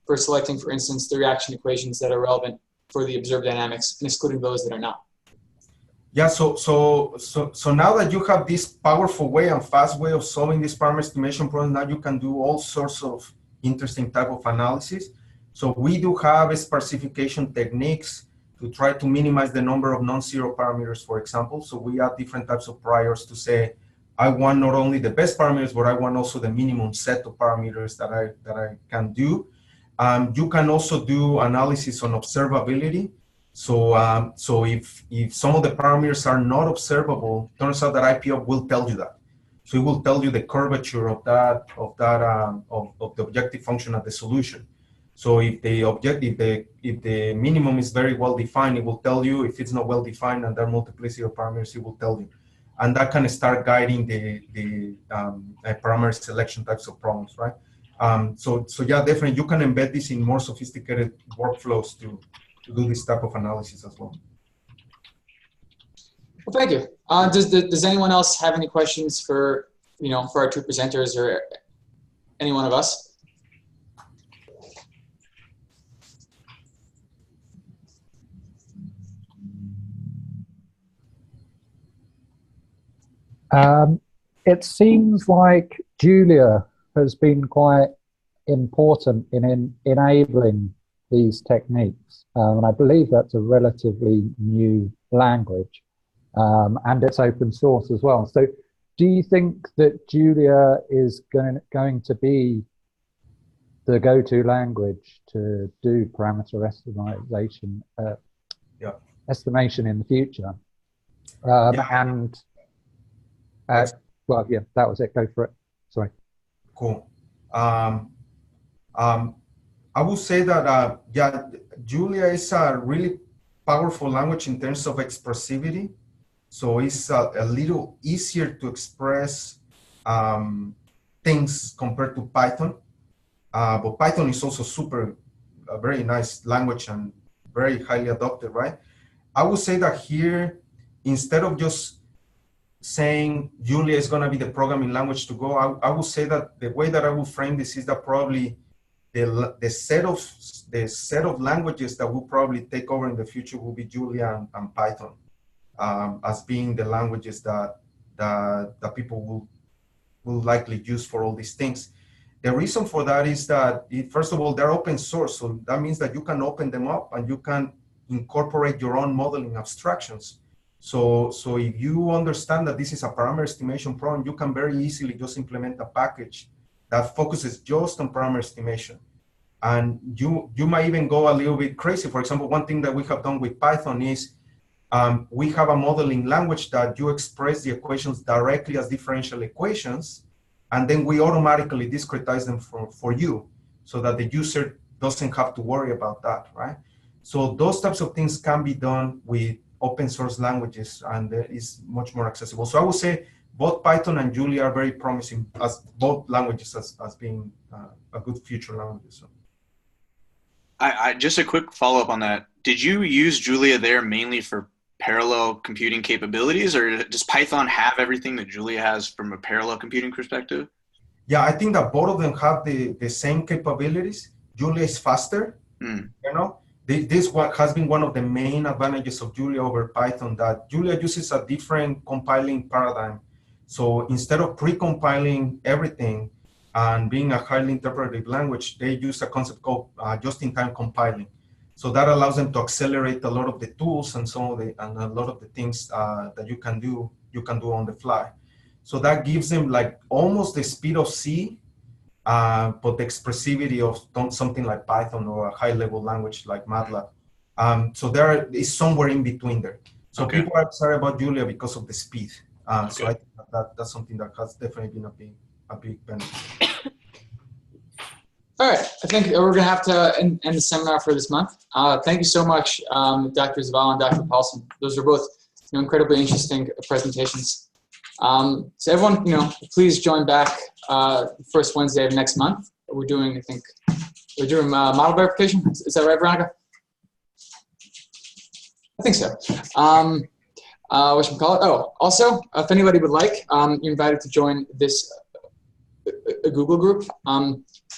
for selecting, for instance, the reaction equations that are relevant for the observed dynamics and excluding those that are not. Yeah, so now that you have this powerful way and fast way of solving this parameter estimation problem, now you can do all sorts of interesting type of analysis. So we do have sparsification techniques to try to minimize the number of non-zero parameters, for example. So we have different types of priors to say, I want not only the best parameters, but I want also the minimum set of parameters that I can do. You can also do analysis on observability. So so if some of the parameters are not observable, turns out that IPO will tell you that. So it will tell you the curvature of the objective function of the solution. So if the minimum is very well defined, it will tell you. If it's not well defined and there are multiplicity of parameters, it will tell you. And that can start guiding the parameter selection types of problems, right? So yeah, definitely you can embed this in more sophisticated workflows to do this type of analysis as well. Well, thank you. Does anyone else have any questions for our two presenters or any one of us? it seems like Julia has been quite important in enabling these techniques. And I believe that's a relatively new language, and it's open source as well. So do you think that Julia is going to be the go-to language to do parameter estimation, estimation in the future? And well, yeah, that was it. Go for it. Sorry. Cool. I would say that yeah, Julia is a really powerful language in terms of expressivity. So it's a little easier to express things compared to Python. But Python is also a very nice language and very highly adopted, right? I would say that here, instead of just saying Julia is going to be the programming language to go, I would say that the way that I would frame this is that probably the set of languages that will probably take over in the future will be Julia and Python, as being the languages that people will likely use for all these things. The reason for that is that, first of all, they're open source. So that means that you can open them up and you can incorporate your own modeling abstractions. So if you understand that this is a parameter estimation problem, you can very easily just implement a package that focuses just on parameter estimation. And you might even go a little bit crazy. For example, one thing that we have done with Python is we have a modeling language that you express the equations directly as differential equations, and then we automatically discretize them for you so that the user doesn't have to worry about that, right? So those types of things can be done with open source languages, and is much more accessible. So I would say both Python and Julia are very promising as both languages as being a good future languages. So. I just a quick follow-up on that. Did you use Julia there mainly for parallel computing capabilities, or does Python have everything that Julia has from a parallel computing perspective? Yeah, I think that both of them have the same capabilities. Julia is faster, you know. This has been one of the main advantages of Julia over Python, that Julia uses a different compiling paradigm. So instead of pre-compiling everything and being a highly interpretive language, they use a concept called just-in-time compiling. So that allows them to accelerate a lot of the tools and a lot of the things that you can do on the fly. So that gives them like almost the speed of C, but the expressivity of something like Python or a high-level language like MATLAB. So there is somewhere in between there. So people are excited about Julia because of the speed. So I think that's something that has definitely been a big benefit. All right, I think we're going to have to end the seminar for this month. Thank you so much, Dr. Zavala and Dr. Paulson. Those are both incredibly interesting presentations. So everyone, please join back first Wednesday of next month. We're doing, model verification. Is that right, Veronica? I think so. Whatchamacallit? Oh, also, if anybody would like, you're invited to join this a Google group.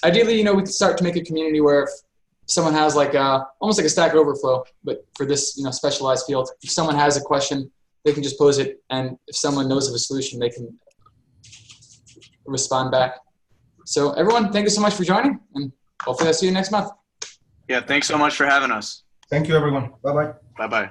Ideally, we can start to make a community where if someone has almost like a Stack Overflow, but for this, specialized field, if someone has a question, they can just pose it, and if someone knows of a solution, they can respond back. So everyone, thank you so much for joining, and hopefully I'll see you next month. Yeah, thanks so much for having us. Thank you, everyone. Bye-bye. Bye-bye.